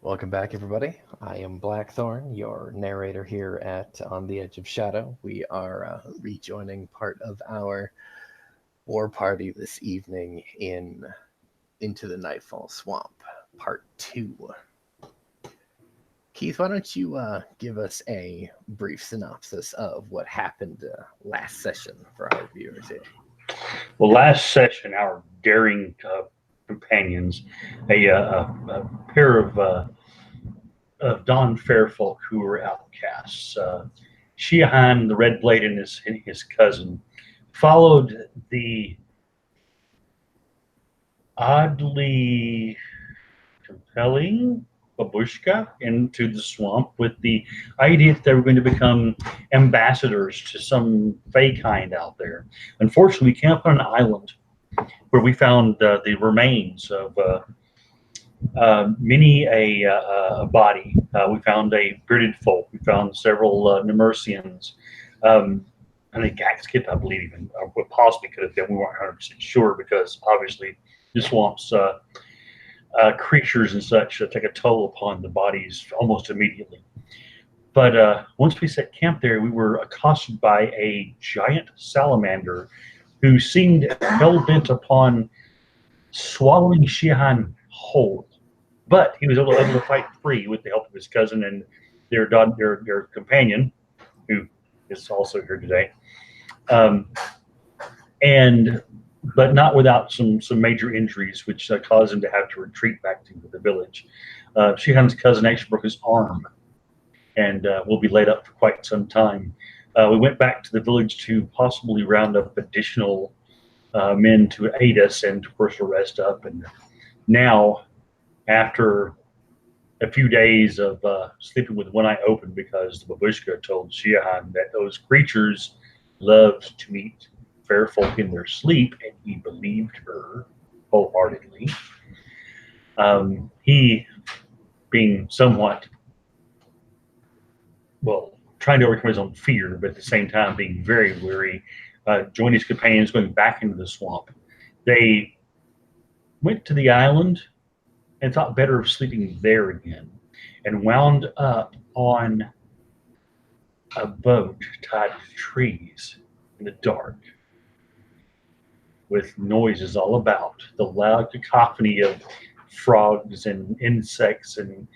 Welcome back, everybody. I am Blackthorn, your narrator here at On the Edge of Shadow. We are rejoining part of our war party this evening in Into the Nightfall Swamp, part 2. Keith, why don't you give us a brief synopsis of what happened last session for our viewers here? Well, last session, our daring companions, a pair of Don Fairfolk who were outcasts, Shihan, the Red Blade, and his cousin, followed the oddly compelling babushka into the swamp with the idea that they were going to become ambassadors to some fey kind out there. Unfortunately, we camped on an island where we found the remains of many a body. We found a bearded folk. We found several Nemersians. And a Gaxkit, I believe, even what possibly could have been. We weren't 100% sure because obviously the swamps creatures and such take a toll upon the bodies almost immediately. But once we set camp there, we were accosted by a giant salamander who seemed hell bent upon swallowing Shihan whole. But he was able to fight free with the help of his cousin and their companion, who is also here today. Um, and but not without some major injuries, which caused him to have to retreat back to the village. Shihan's cousin actually broke his arm and will be laid up for quite some time. We went back to the village to possibly round up additional men to aid us and, of course, to rest up. And now, after a few days of sleeping with one eye open because the babushka told Shihan that those creatures loved to eat fair folk in their sleep, and he believed her wholeheartedly. He, being somewhat, well, trying to overcome his own fear, but at the same time being very weary, joined his companions going back into the swamp. They went to the island and thought better of sleeping there again and wound up on a boat tied to trees in the dark with noises all about, the loud cacophony of frogs and insects and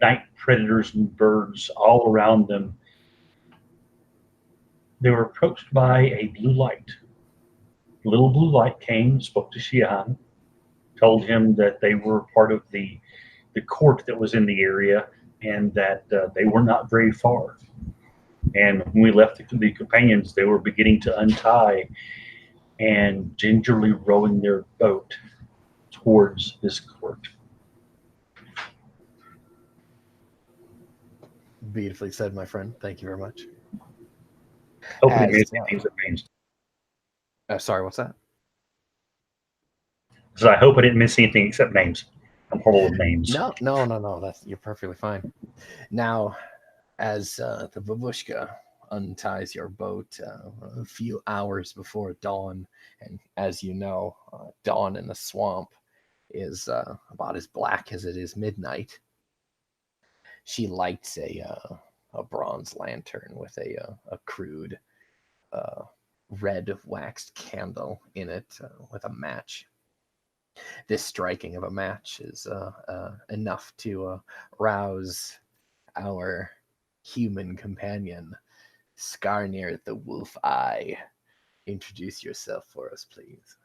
night predators and birds all around them. They were approached by a blue light. A little blue light came, spoke to Shihan, told him that they were part of the court that was in the area and that they were not very far. And when we left the companions, they were beginning to untie and gingerly rowing their boat towards this court. Beautifully said, my friend. Thank you very much. Hopefully, it means things that means. Sorry, what's that? So I hope I didn't miss anything except names. I'm horrible with names. No. You're perfectly fine. Now, as the babushka unties your boat a few hours before dawn, and as you know, dawn in the swamp is about as black as it is midnight. She lights a bronze lantern with a crude red waxed candle in it with a match. This striking of a match is enough to rouse our human companion, Skarnir the Wolf Eye. Introduce yourself for us, please.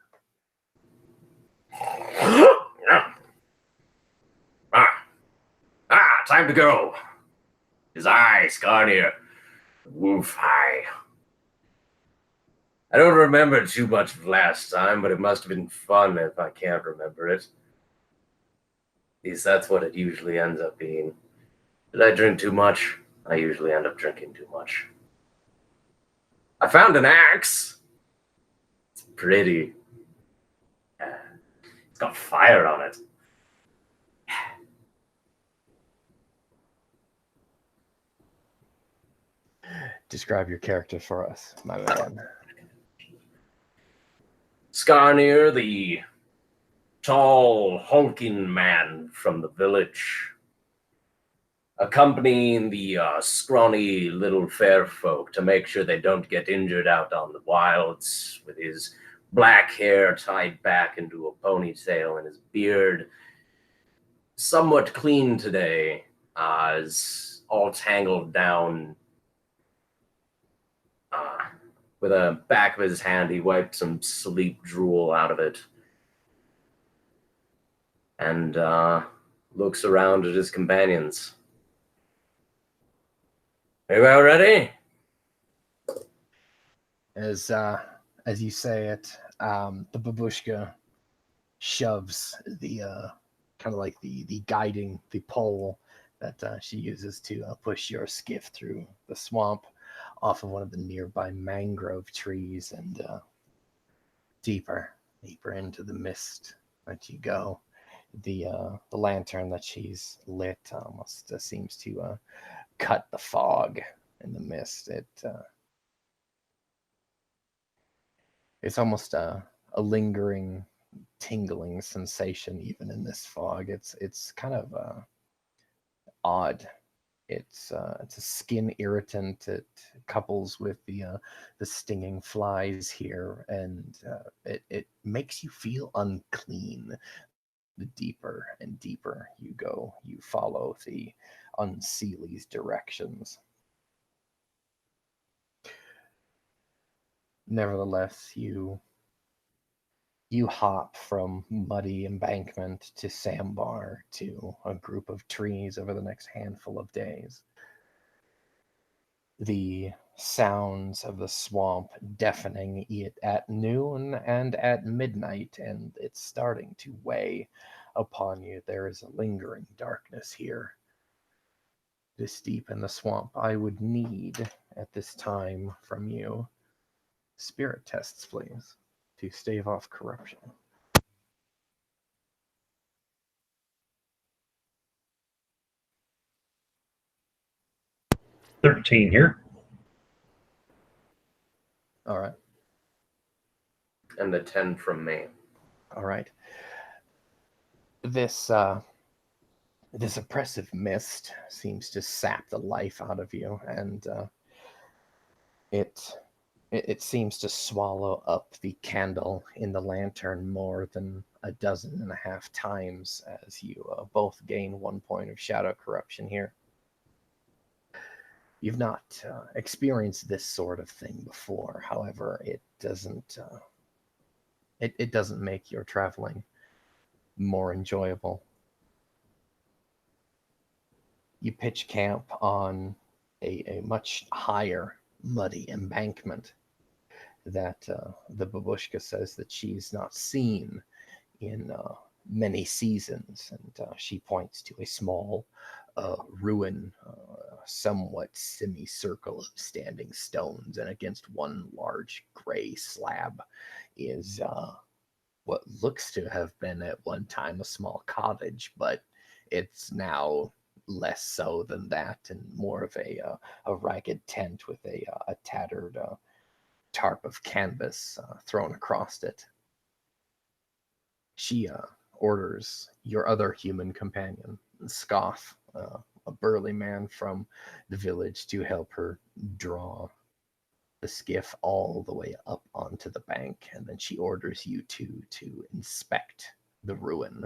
Time to go. His eye, Skarnir. Wolf Eye. I don't remember too much of last time, but it must have been fun if I can't remember it. At least that's what it usually ends up being. Did I drink too much? I usually end up drinking too much. I found an axe. It's pretty. It's got fire on it. Describe your character for us, my man. Skarnir, the tall, hulking man from the village. accompanying the scrawny little fair folk to make sure they don't get injured out on the wilds, with his black hair tied back into a ponytail and his beard somewhat clean today, is all tangled down. With the back of his hand, he wiped some sleep drool out of it and looks around at his companions. Are you all ready? As you say it, the babushka shoves the kind of like the guiding the pole that she uses to push your skiff through the swamp off of one of the nearby mangrove trees, and deeper into the mist that you go. The lantern that she's lit almost seems to cut the fog in the mist. It's almost a lingering, tingling sensation even in this fog. It's kind of odd. It's a skin irritant. It couples with the stinging flies here, and it makes you feel unclean. The deeper and deeper you go, you follow the Unseelie's directions. Nevertheless, you hop from muddy embankment to sandbar to a group of trees over the next handful of days. The sounds of the swamp deafening it at noon and at midnight, and it's starting to weigh upon you. There is a lingering darkness here. This deep in the swamp, I would need at this time from you spirit tests, please, to stave off corruption. $13 here. All right. And a 10 from me. All right. This oppressive mist seems to sap the life out of you, and it seems to swallow up the candle in the lantern more than 12.5 times as you both gain 1 point of shadow corruption here. You've not experienced this sort of thing before. However, it doesn't make your traveling more enjoyable. You pitch camp on a much higher muddy embankment that the babushka says that she's not seen in many seasons, and she points to a small ruin, somewhat semicircle of standing stones, and against one large gray slab is what looks to have been at one time a small cottage, but it's now less so than that, and more of a ragged tent with a tattered tarp of canvas thrown across it. She orders your other human companion, Scoff, a burly man from the village, to help her draw the skiff all the way up onto the bank, and then she orders you two to inspect the ruin.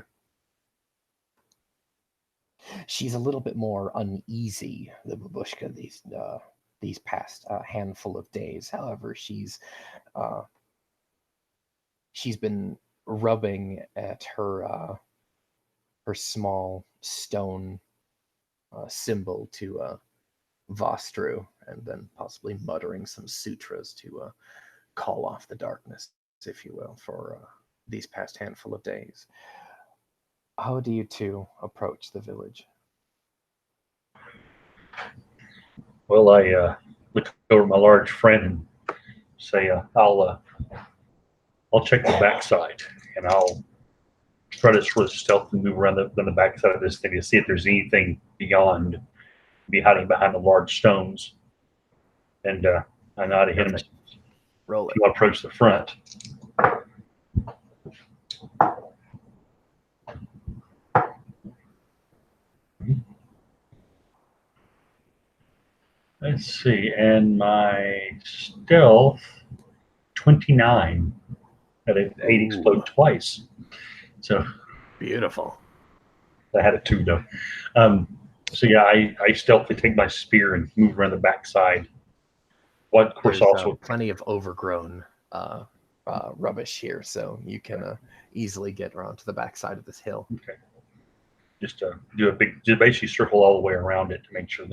She's a little bit more uneasy, the babushka, these past handful of days. However, she's been rubbing at her small stone symbol to Vostru, and then possibly muttering some sutras to call off the darkness, if you will, for these past handful of days. How do you two approach the village? Well, I look over at my large friend and say, I'll check the backside, and I'll try to sort of stealthily move around the backside of this thing to see if there's anything beyond, be hiding behind the large stones. And I nod at him. Roll it. To approach the front. let's see, and my stealth 29. Had an 8 explode twice. So Beautiful. I had a 2 though. So yeah, I stealthily take my spear and move around the backside. What, of course, There's also plenty of overgrown rubbish here, so you can easily get around to the backside of this hill. okay. Just do a big, just basically circle all the way around it to make sure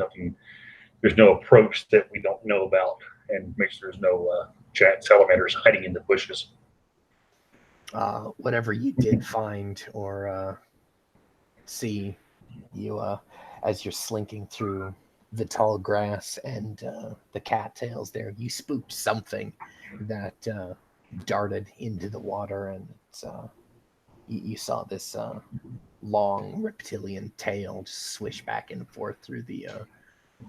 there's no approach that we don't know about, and make sure there's no giant salamanders hiding in the bushes. Whatever you did find or see, you as you're slinking through the tall grass and the cattails there, you spooked something that darted into the water, and you saw this long reptilian tail just swish back and forth through the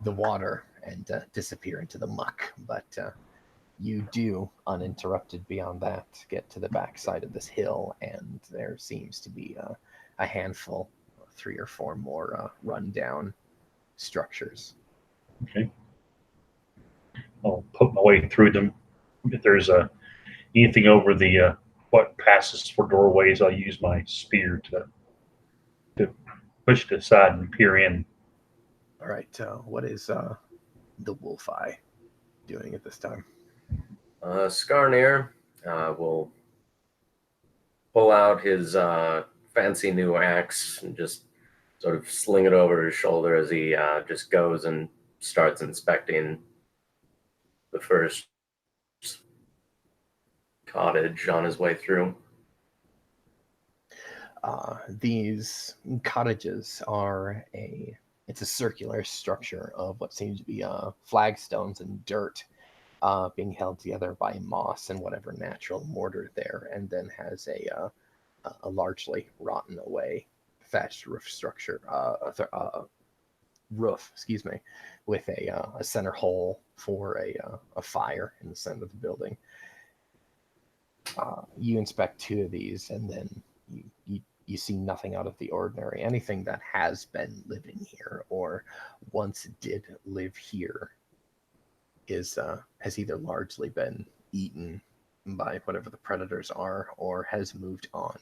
water and disappear into the muck. But you do, uninterrupted beyond that, get to the backside of this hill, and there seems to be a handful, 3 or 4 more rundown structures. Okay. I'll poke my way through them. If there's anything over the what passes for doorways, I'll use my spear to push it aside and peer in. All right, what is the wolf eye doing at this time? Skarnir will pull out his fancy new axe and just sort of sling it over his shoulder as he just goes and starts inspecting the first cottage on his way through. These cottages are it's a circular structure of what seems to be flagstones and dirt being held together by moss and whatever natural mortar there, and then has a largely rotten away thatched roof structure, roof, excuse me, with a center hole for a fire in the center of the building. You inspect 2 of these, and then you see nothing out of the ordinary. Anything that has been living here or once did live here has either largely been eaten by whatever the predators are or has moved on.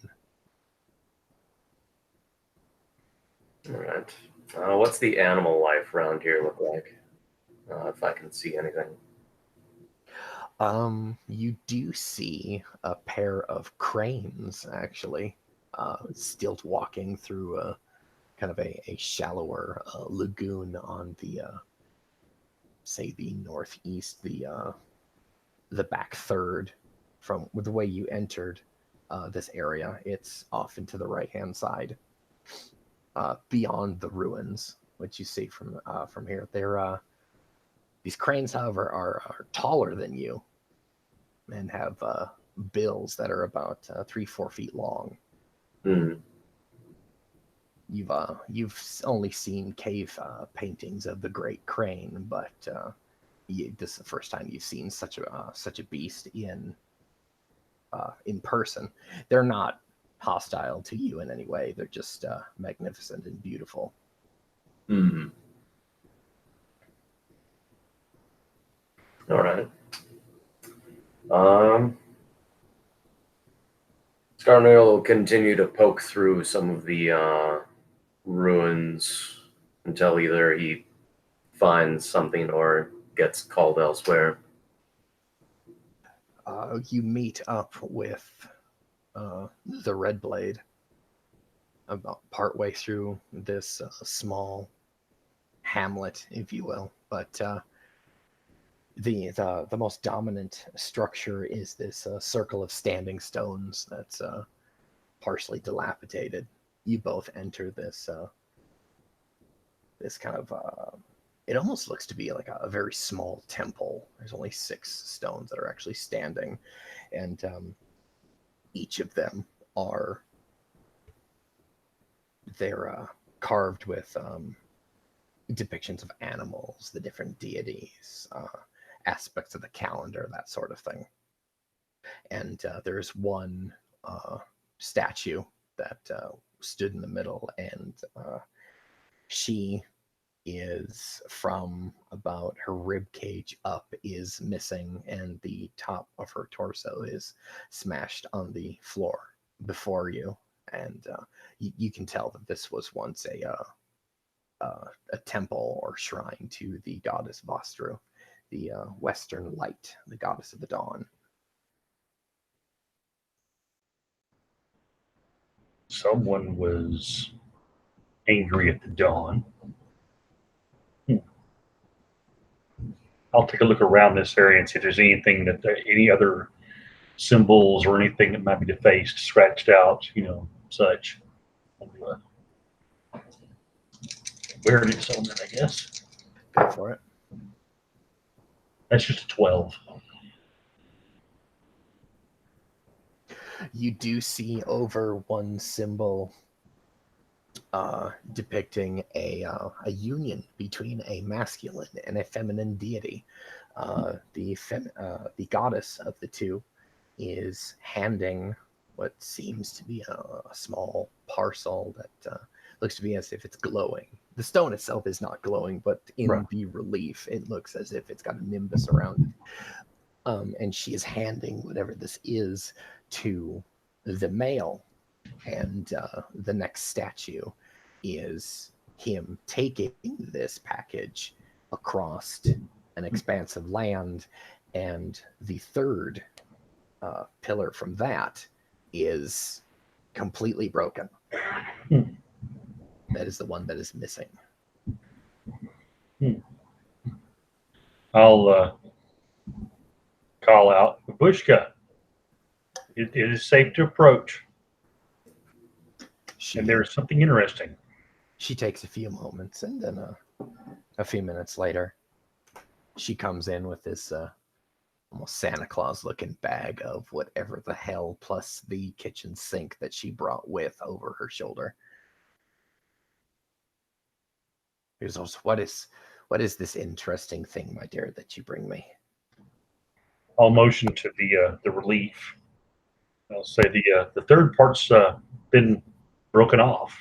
All right. What's the animal life around here look like? If I can see anything. You do see a pair of cranes actually, stilt walking through a kind of a shallower lagoon on the say the northeast, the back third from with the way you entered this area. It's off into the right hand side, beyond the ruins, which you see from here. They're these cranes, however, are taller than you and have bills that are about 3-4 feet long. Mm. You've only seen cave paintings of the Great Crane, but this is the first time you've seen such a beast in person. They're not hostile to you in any way. They're just magnificent and beautiful. Mm. All right. Skarnir will continue to poke through some of the ruins until either he finds something or gets called elsewhere. You meet up with the Red Blade about partway through this small hamlet, if you will. But the most dominant structure is this circle of standing stones that's partially dilapidated. You both enter this this kind of it almost looks to be like a very small temple. There's only 6 stones that are actually standing, and each of them they're carved with depictions of animals, the different deities, aspects of the calendar, that sort of thing. And there's one statue that stood in the middle, and she is from about her rib cage up is missing, and the top of her torso is smashed on the floor before you. And you can tell that this was once a temple or shrine to the goddess Vostru, the Western Light, the goddess of the dawn. Someone was angry at the dawn. I'll take a look around this area and see if there's anything that any other symbols or anything that might be defaced, scratched out, such. Where it is on it, I guess. Go for it. That's just a 12. You do see over one symbol depicting a union between a masculine and a feminine deity. The goddess of the two is handing what seems to be a small parcel that looks to be as if it's glowing. The stone itself is not glowing, but in the relief, it looks as if it's got a nimbus around it. And she is handing whatever this is to the male. And the next statue is him taking this package across an expanse of land, and the third pillar from that is completely broken. That is the one that is missing. I'll call out, Babushka, it is safe to approach. And there is something interesting. She takes a few moments, and then a few minutes later, she comes in with this almost Santa Claus looking bag of whatever the hell, plus the kitchen sink that she brought with over her shoulder. Here's also, what is this interesting thing, my dear, that you bring me? I'll motion to the relief. I'll say the third part's been broken off.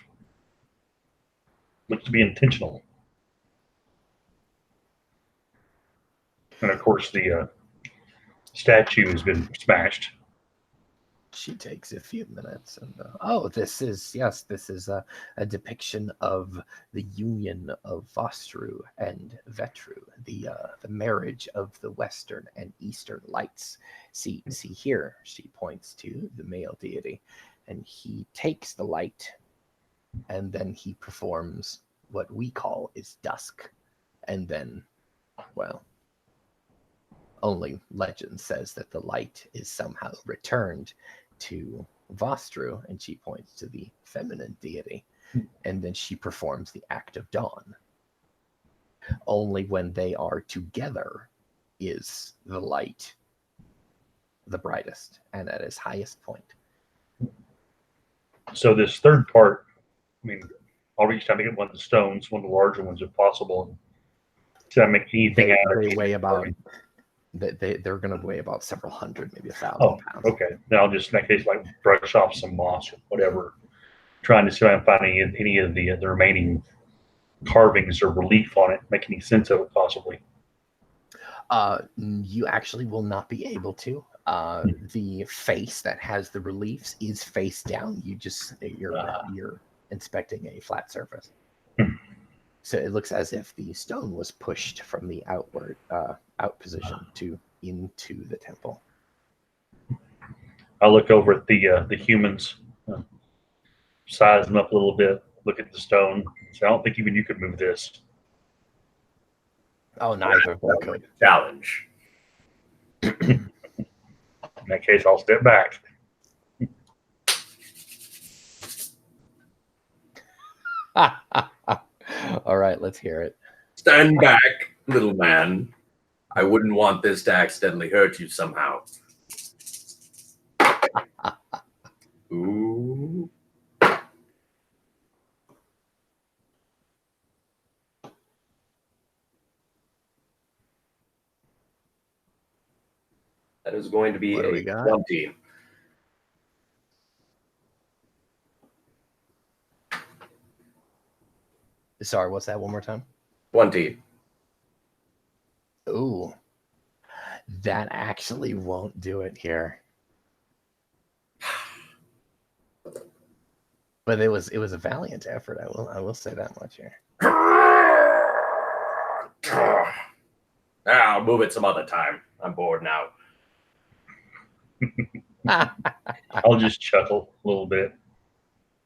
Looks to be intentional. And of course, the statue has been smashed. She takes a few minutes, and this is a depiction of the union of Vostru and Vetru, the marriage of the Western and Eastern lights. See here, she points to the male deity, and he takes the light, and then he performs what we call is dusk, and then, well, only legend says that the light is somehow returned to Vostru, and she points to the feminine deity, and then she performs the act of dawn. Only when they are together is the light the brightest and at its highest point. So this third part, I mean, I'll reach down to get one of the stones, one of the larger ones if possible. To make anything out of it. They weigh about... They're going to weigh about several hundred, maybe 1,000 pounds. Okay. Then I'll just, in that case, like brush off some moss or whatever, trying to see if I'm finding any of the remaining carvings or relief on it, make any sense of it possibly. You actually will not be able to. The face that has the reliefs is face down. You're inspecting a flat surface. So it looks as if the stone was pushed from the outward out position into the temple. I'll look over at the humans, size them up a little bit, look at the stone. So I don't think even you could move this. Oh, neither of them could. Challenge. In that case, I'll step back. All right, let's hear it. Stand back, little man. I wouldn't want this to accidentally hurt you somehow. Ooh. That is going to be What do we a got? 20. Sorry, what's that one more time? 20. Ooh, that actually won't do it here. But it was a valiant effort. I will say that much here. I'll move it some other time. I'm bored now. I'll just chuckle a little bit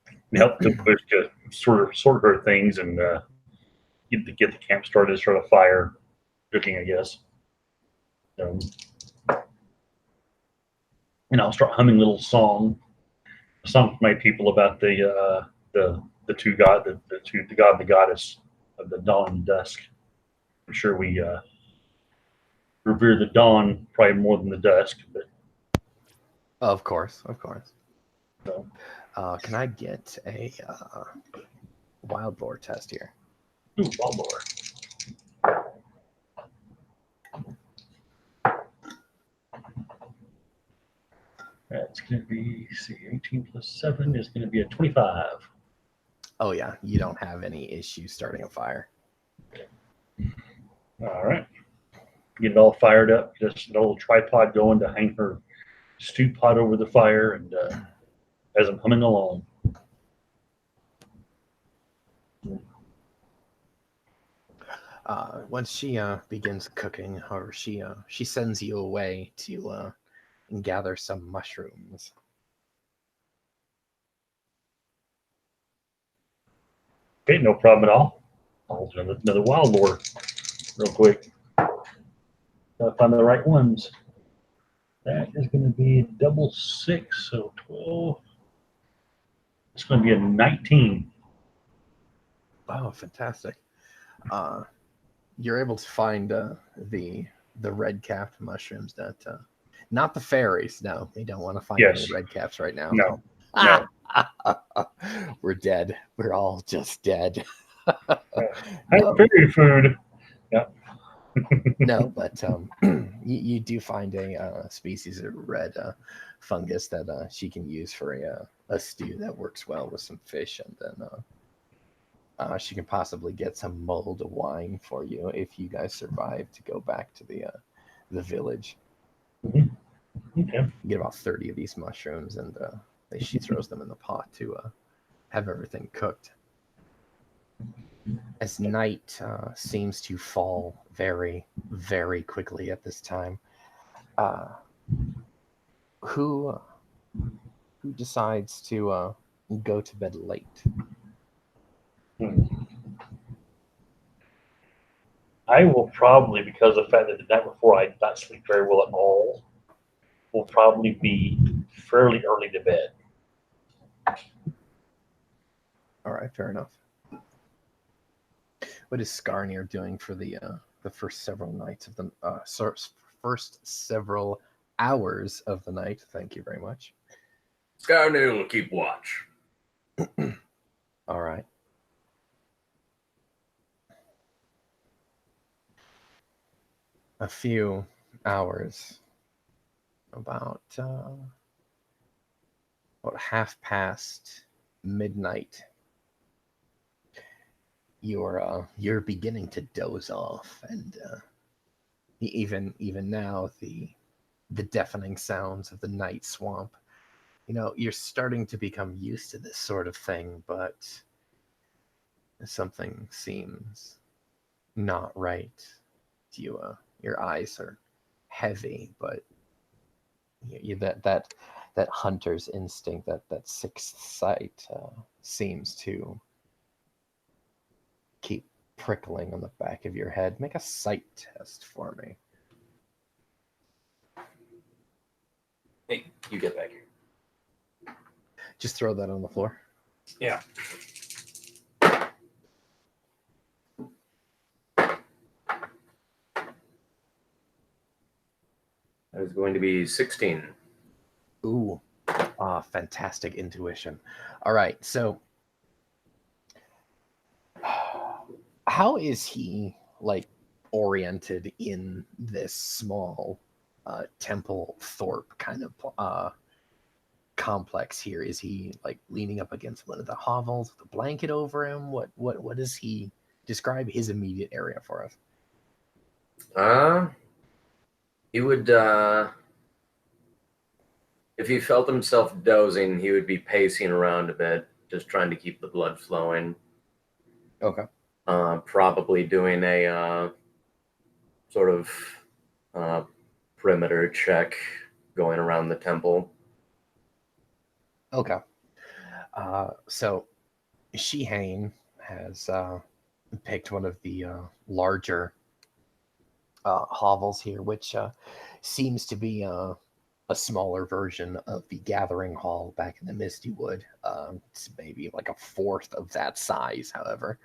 and help the push to sort her things and get the camp started, start a fire cooking, I guess. And I'll start humming a little song to my people about the two god the god and the goddess of the dawn and dusk. I'm sure we revere the dawn probably more than the dusk, but Of course. so. Can I get a wild lore test here? Ooh, wild lore. That's going to be, 18 plus 7 is going to be a 25. Oh yeah, you don't have any issue starting a fire. All right. Get it all fired up. Just an old tripod going to hang her stew pot over the fire, and as I'm humming along. Once she begins cooking, or she sends you away to gather some mushrooms. Okay, no problem at all. I'll do another wild lore real quick. Gotta find the right ones. That is going to be double 6, so 12. It's going to be a 19. Oh, fantastic! You're able to find the red-capped mushrooms that not the fairies. No, we don't want to find any red caps right now. No. We're dead. We're all just dead. Fairy food. Yeah. No, but you do find a species of red fungus that she can use for a stew that works well with some fish, and then she can possibly get some mulled wine for you if you guys survive to go back to the village. Mm-hmm. Okay. You get about 30 of these mushrooms, and she throws them in the pot to have everything cooked. As night seems to fall very, very quickly at this time, who decides to go to bed late? I will probably, because of the fact that the night before I did not sleep very well at all, will probably be fairly early to bed. All right, fair enough. What is Skarnir doing for the first several nights of the first several hours of the night? Thank you very much. Skarnir will keep watch. All right. A few hours, about midnight. You're beginning to doze off, and even now the deafening sounds of the night swamp. You're starting to become used to this sort of thing, but something seems not right. Your eyes are heavy, but that hunter's instinct, that sixth sight, seems to keep prickling on the back of your head. Make a sight test for me. Hey, you get back here. Just throw that on the floor. Yeah. That is going to be 16. Ooh, fantastic intuition. All right, so how is he oriented in this small temple thorpe kind of complex here? Is he leaning up against one of the hovels with a blanket over him? What is he describe his immediate area for us. He would, if he felt himself dozing, he would be pacing around a bit, just trying to keep the blood flowing. Okay. Probably doing a sort of perimeter check going around the temple. Okay. So Shihane has picked one of the larger hovels here, which seems to be a smaller version of the gathering hall back in the Misty Wood. It's maybe like a fourth of that size, however.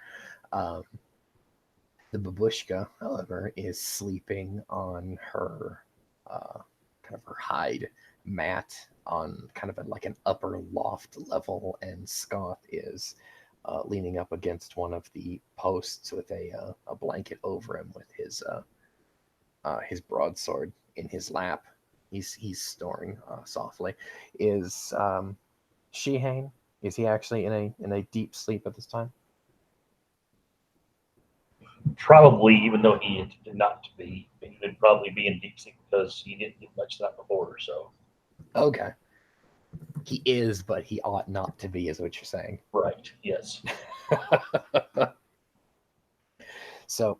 The babushka, however, is sleeping on her kind of her hide mat on kind of like an upper loft level, and Scott is leaning up against one of the posts with a blanket over him with his broadsword in his lap. He's snoring softly. Is Shihane? Is he actually in a deep sleep at this time? Probably, even though he intended not to be, he would probably be in deep sleep because he didn't get much of that before. So, Okay. He is, but he ought not to be, is what you're saying. right, yes. So,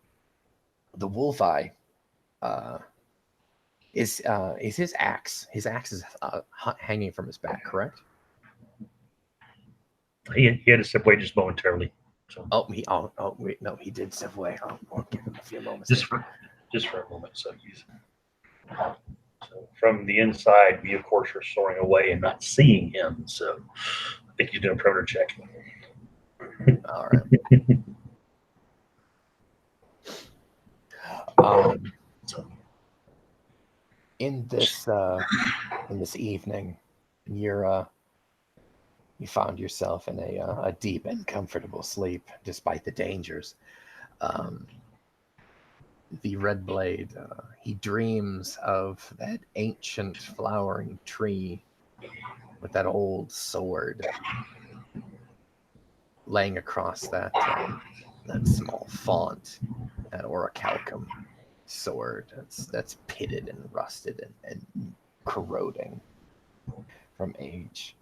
the wolf eye is his axe. His axe is hanging from his back, correct? He had to step away just momentarily. So Wait, no, he did step away. We'll give him a few moments. just for a moment. So from the inside, we of course are soaring away and not seeing him. So I think he's doing a perimeter check. All right. In this evening, you found yourself in a deep and comfortable sleep, despite the dangers. The Red Blade, he dreams of that ancient flowering tree with that old sword laying across that small font, that orichalcum sword that's pitted and rusted and corroding from age.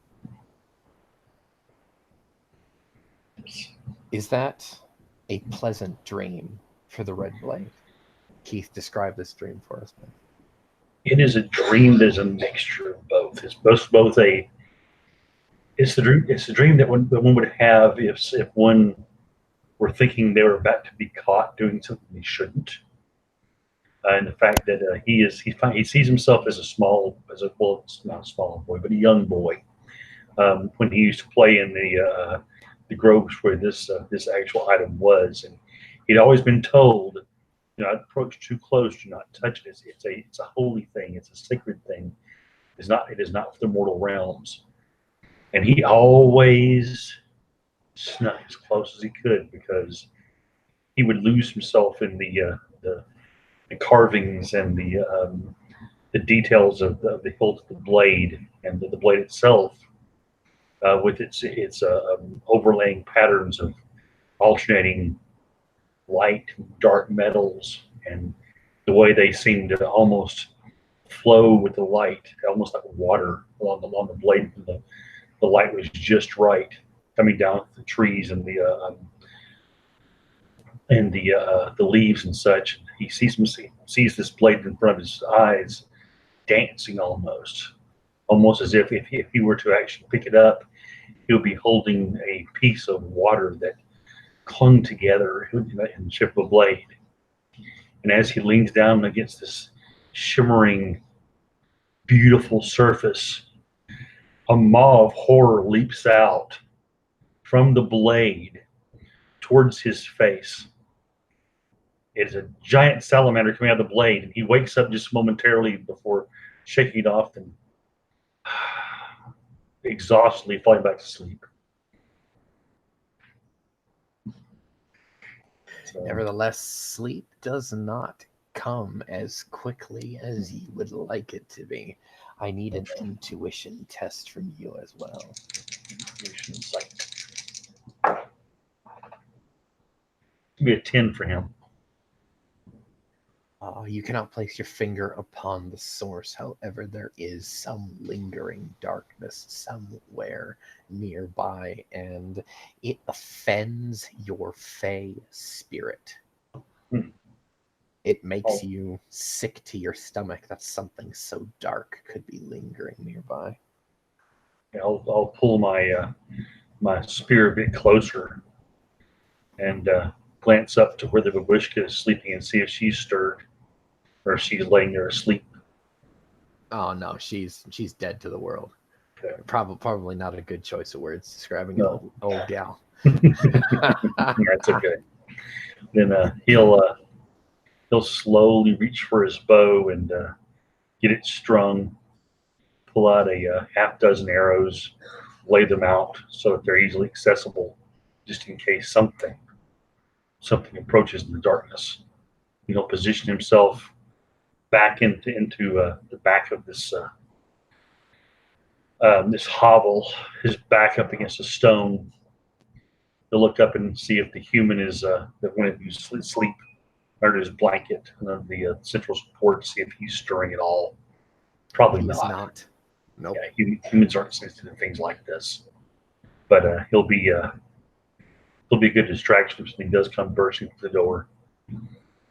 Is that a pleasant dream for the Red Blade? Keith, describe this dream for us, man. It is a dream that is a mixture of both. It's both a. It's the dream. It's a dream that one would have if one were thinking they were about to be caught doing something they shouldn't. And the fact that he sees himself as it's not a small boy, but a young boy. When he used to play in the groves where this actual item was, and he'd always been told, "Do not approach too close. Do not touch it. It's a holy thing. It's a sacred thing. It is not for the mortal realms." And he always snuck as close as he could because he would lose himself in the carvings and the details of the hilt of the blade and the blade itself, with its overlaying patterns of alternating light, dark metals, and the way they seem to almost flow with the light, almost like water along the blade. The light was just right coming down the trees and the leaves and such. He sees this blade in front of his eyes, dancing almost as if he were to actually pick it up, he would be holding a piece of water that clung together in the shape of a blade. And as he leans down against this shimmering, beautiful surface, a maw of horror leaps out from the blade towards his face. It is a giant salamander coming out of the blade, and he wakes up just momentarily before shaking it off and exhaustedly falling back to sleep. So, Nevertheless, sleep does not come as quickly as you would like it to be. I need an intuition test from you as well. Give be a 10 for him. You cannot place your finger upon the source. However, there is some lingering darkness somewhere nearby, and it offends your fey spirit. Hmm. It makes you sick to your stomach that something so dark could be lingering nearby. I'll pull my my spear a bit closer and glance up to where the babushka is sleeping and see if she's stirred or if she's laying there asleep. Oh no, she's dead to the world. Okay. Probably not a good choice of words describing No. an old gal. That's okay. Then he'll slowly reach for his bow and get it strung, pull out a half dozen arrows, lay them out so that they're easily accessible, just in case something approaches in the darkness. He'll position himself back into the back of this this hovel, his back up against a stone. He'll look up and see if the human is that one of you sleep under his blanket under the central support, see if he's stirring at all. Probably He's not. not. Nope. Yeah, humans aren't sensitive to things like this. But he'll be a good distraction when he does come bursting through the door,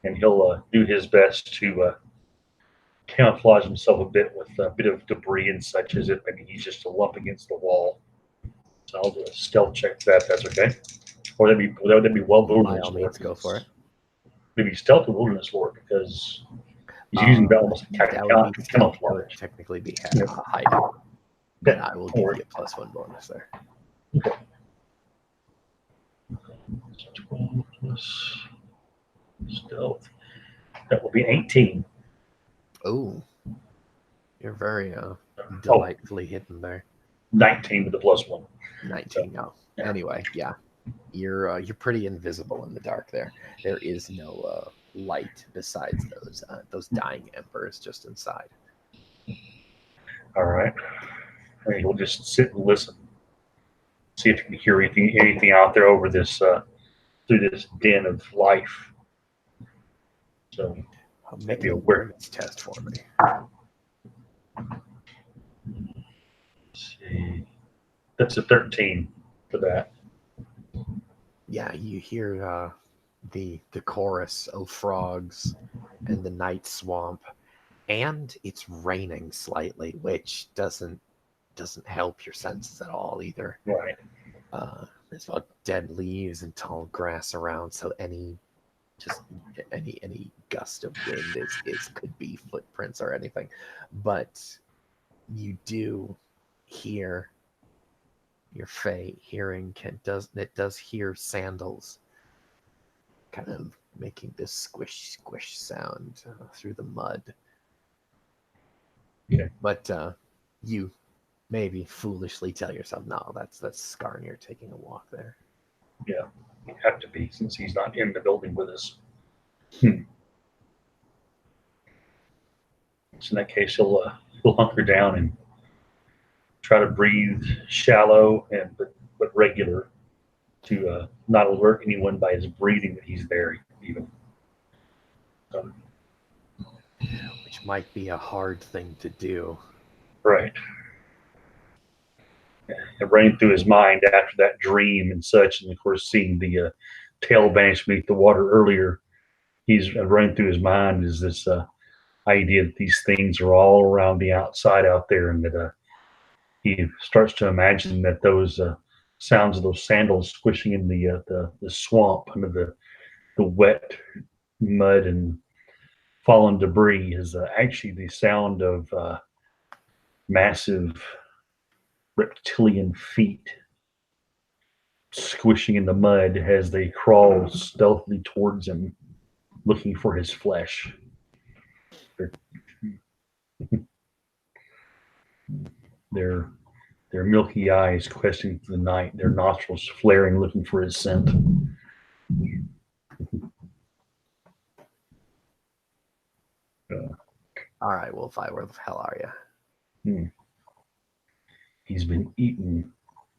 and he'll do his best to camouflage himself a bit with a bit of debris and such, as if maybe he's just a lump against the wall. So I'll do a stealth check for that. If that's okay. Or that'd be well By wilderness all lore. means, go for it. Maybe stealth or wilderness lore because he's using that almost That would be stealth. That would camouflage. technically be Yeah. hiding. But Yeah. I will give you a +1 bonus there. 12 plus stealth. That will be 18. Oh, you're very delightfully hidden there. 19 with the +1. 19. Oh, Yeah. anyway, yeah, you're pretty invisible in the dark there. There is no light besides those dying embers just inside. All right. And he'll just sit and listen. See if you can hear anything out there over this through this den of life. So Make be an aware. awareness test for me. Let's see. That's a 13 for that. Yeah, you hear the chorus of frogs and the night swamp, and it's raining slightly, which doesn't help your senses at all either. Right. There's about dead leaves and tall grass around, so any gust of wind is could be footprints or anything. But you do hear your fey hearing does hear sandals kind of making this squish sound through the mud. Okay. But you maybe foolishly tell yourself, no, that's Skarnir taking a walk there. Yeah. You have to be since he's not in the building with us. So in that case, he'll hunker down and try to breathe shallow and but regular to not alert anyone by his breathing that he's there even. Which might be a hard thing to do. Right. It ran through his mind after that dream and such, and of course seeing the tail vanish beneath the water earlier. He's running through his mind is this idea that these things are all around the outside out there, and that he starts to imagine that those sounds of those sandals squishing in the swamp under the wet mud and fallen debris is actually the sound of massive reptilian feet squishing in the mud as they crawl stealthily towards him, looking for his flesh. Their milky eyes questing through the night, their nostrils flaring, looking for his scent. All right, Wolfeye, where the hell are you? He's been eaten.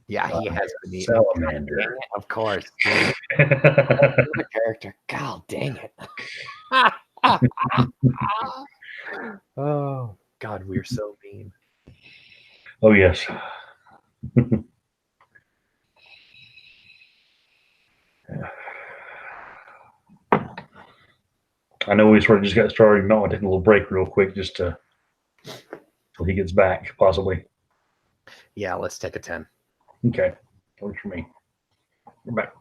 Yeah, he has been eaten. Salamander. Of course. Dude. I don't care character. God dang it. Oh, God, we're so mean. Oh, yes. I know we sort of just got started. You might want to take a little break real quick just to till he gets back, possibly. Yeah, let's take a 10. Okay. Works for me. We're back.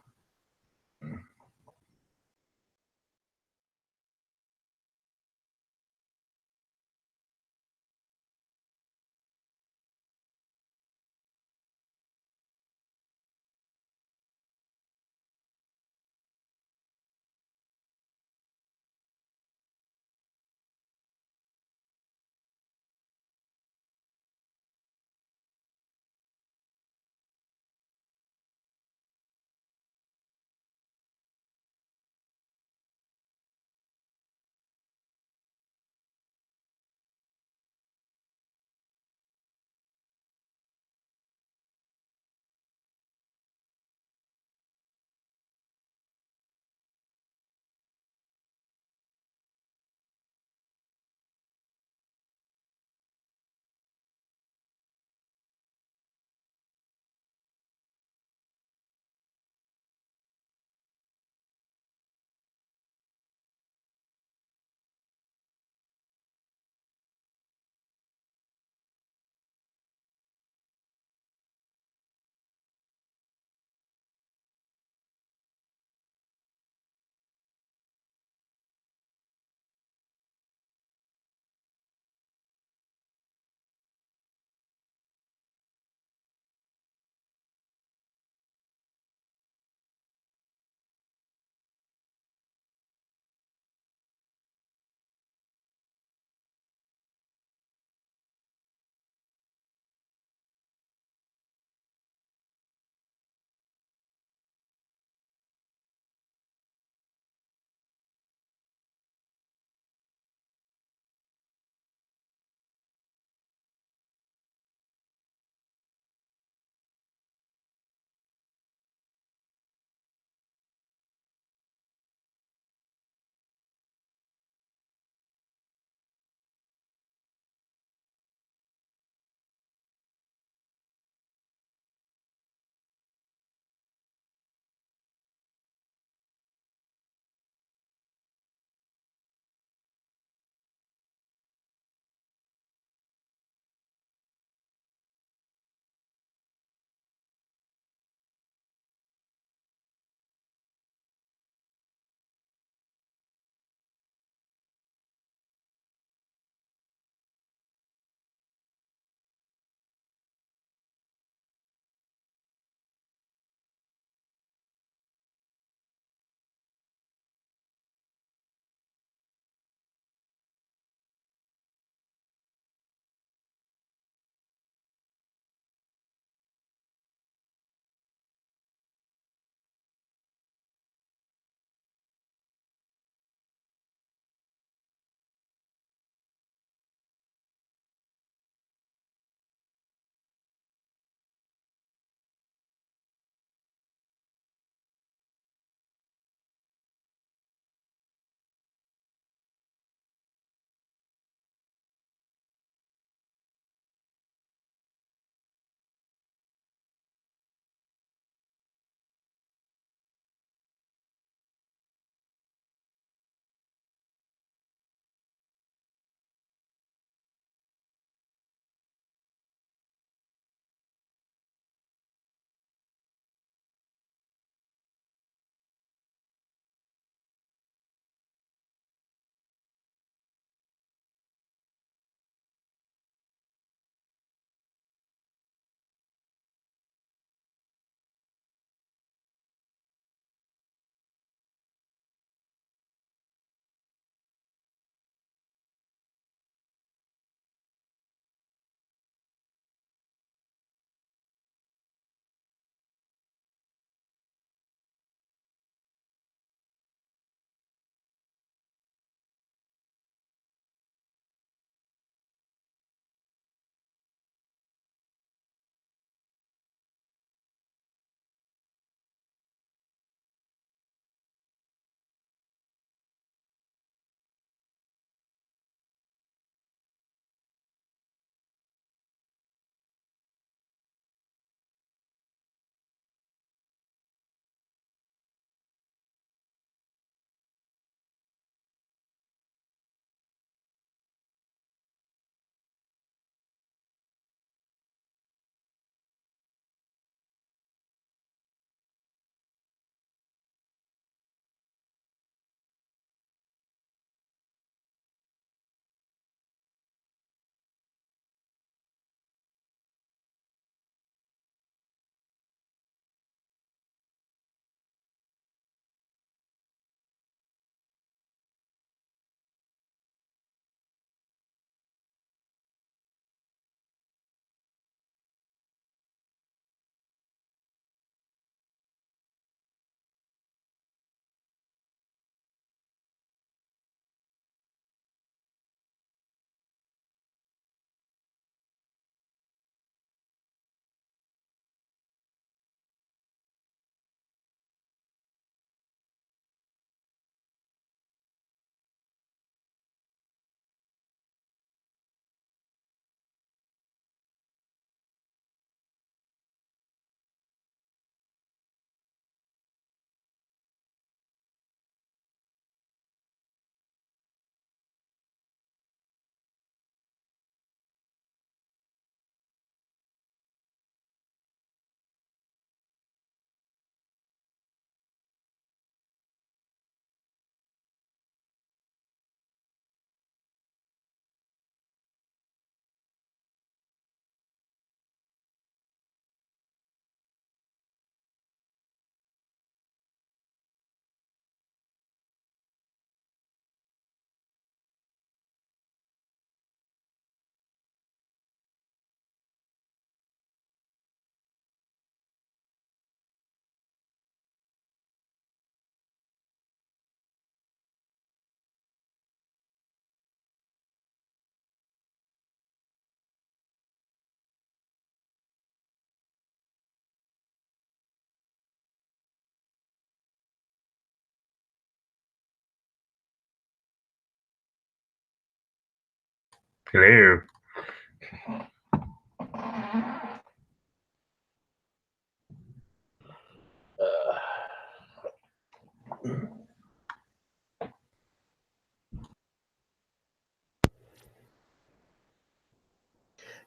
Hello.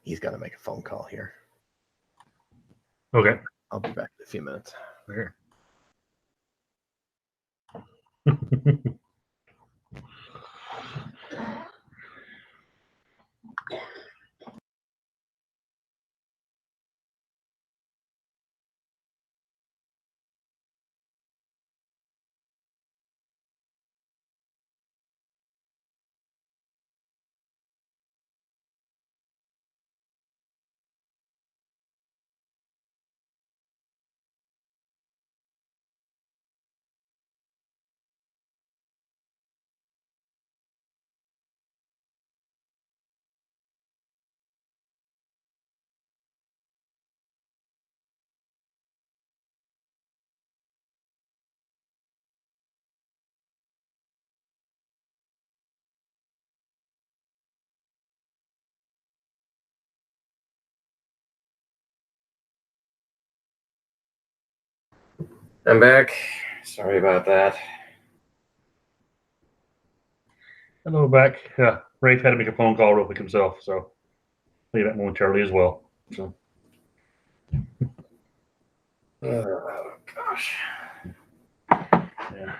He's got to make a phone call here. Okay. I'll be back in a few minutes. There. I'm back. Sorry about that. Hello, back. Yeah, Rafe had to make a phone call real quick himself, so I'll leave that momentarily as well. So, Oh, gosh. yeah.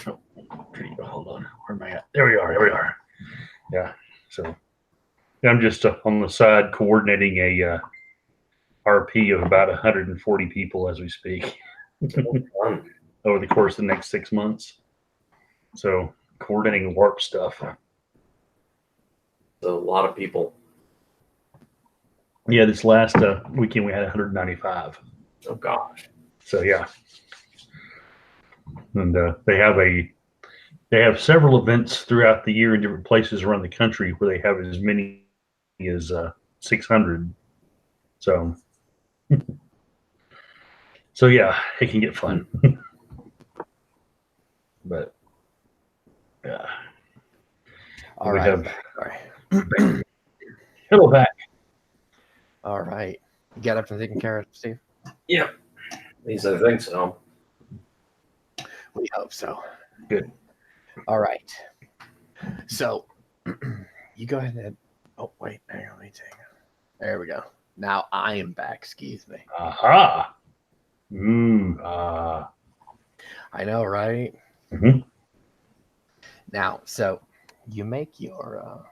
Oh, there you go. Hold on. Where am I at? There we are. There we are. Yeah. So, yeah, I'm just on the side coordinating a RP of about 140 people as we speak Fun. over the course of the next 6 months. So, coordinating warp stuff. A lot of people. Yeah, this last weekend we had 195. Oh, gosh. So yeah, and they have several events throughout the year in different places around the country where they have as many as 600. So so yeah, it can get fun. But yeah, All we right. have Sorry. hello back. All right. You got everything taken care of, Steve? Yeah. At least I think so. We hope so. Good. All right. So you go ahead and. Oh, wait. Hang on. Let me take. There we go. Now I am back. Excuse me. Aha. I know, right? Mm-hmm. Now, so you make your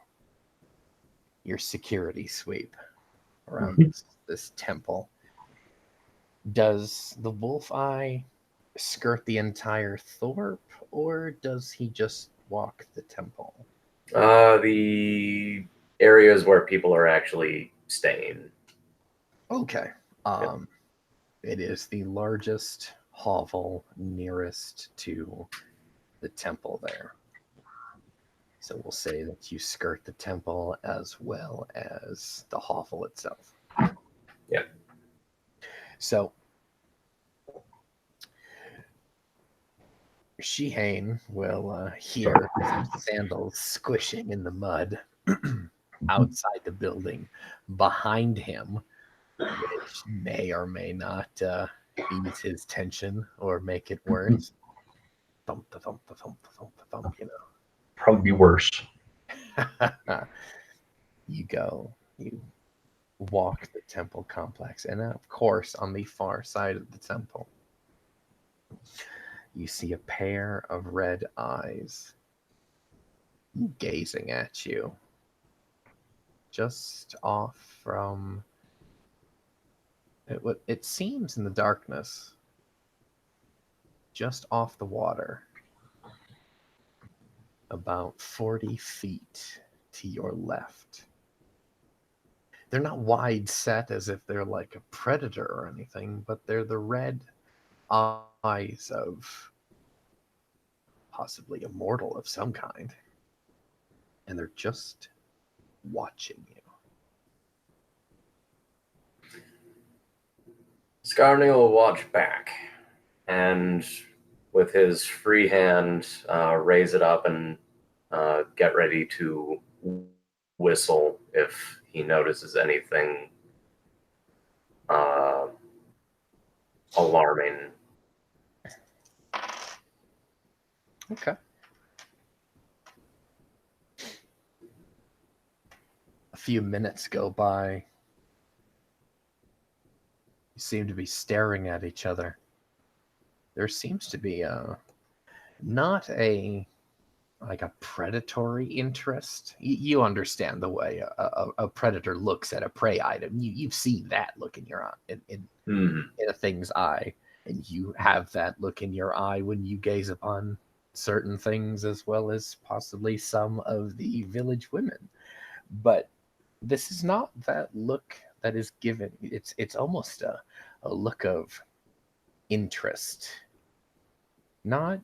security sweep around this temple. Does the wolf eye skirt the entire thorp, or does he just walk the temple? The areas where people are actually staying. Okay. It is the largest hovel nearest to the temple there. So we'll say that you skirt the temple as well as the hovel itself. Yeah. So Shehane will hear some sandals squishing in the mud outside the building behind him, which may or may not ease his tension or make it worse. Thump, the thump, the thump, the thump, the thump, you Probably be worse. know. You walk the temple complex, and of course, on the far side of the temple, you see a pair of red eyes gazing at you just off from it seems in the darkness, just off the water, about 40 feet to your left. They're not wide set as if they're like a predator or anything, but they're the red eyes of possibly a mortal of some kind. And they're just watching you. Scarney will watch back and with his free hand raise it up and get ready to whistle if he notices anything alarming. Okay. A few minutes go by. You seem to be staring at each other. There seems to be not a predatory interest. You understand the way a predator looks at a prey item. You've seen that look in your eye, in a thing's eye, and you have that look in your eye when you gaze upon certain things, as well as possibly some of the village women. But this is not that look that is given. It's almost a look of interest. Not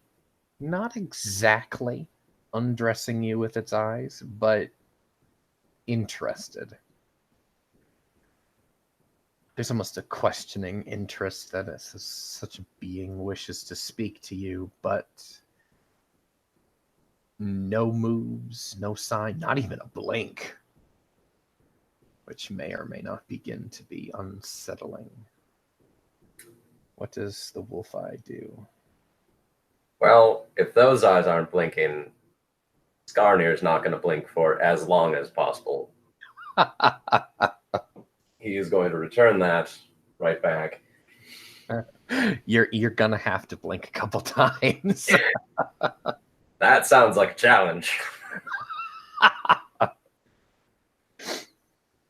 exactly undressing you with its eyes, but interested. There's almost a questioning interest that such a being wishes to speak to you, but no moves, no sign, not even a blink, which may or may not begin to be unsettling. What does the wolf eye do? Well, if those eyes aren't blinking, Skarnir's not going to blink for as long as possible. He is going to return that right back. You're gonna have to blink a couple times. That sounds like a challenge.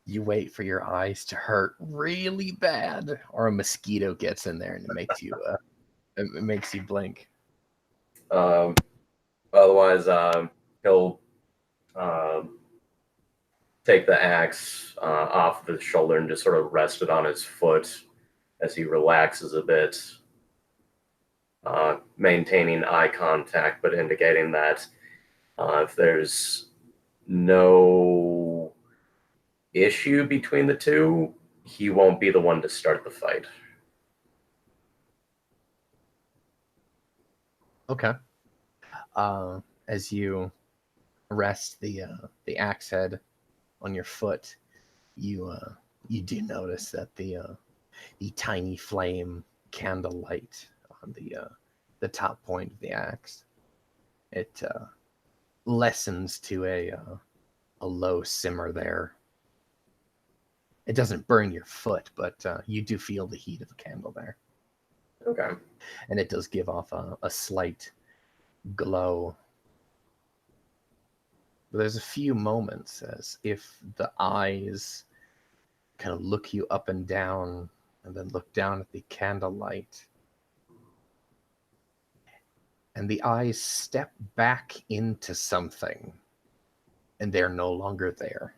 You wait for your eyes to hurt really bad, or a mosquito gets in there and it makes you blink. Otherwise, he'll take the axe off of his shoulder and just sort of rest it on his foot as he relaxes a bit, maintaining eye contact, but indicating that if there's no issue between the two, he won't be the one to start the fight. Okay. As you rest the axe head on your foot, you do notice that the tiny flame candlelight on the top point of the axe, it lessens to a low simmer there. It doesn't burn your foot, but you do feel the heat of the candle there. Okay. And it does give off a slight glow. But there's a few moments as if the eyes kind of look you up and down, and then look down at the candlelight. And the eyes step back into something, and they're no longer there.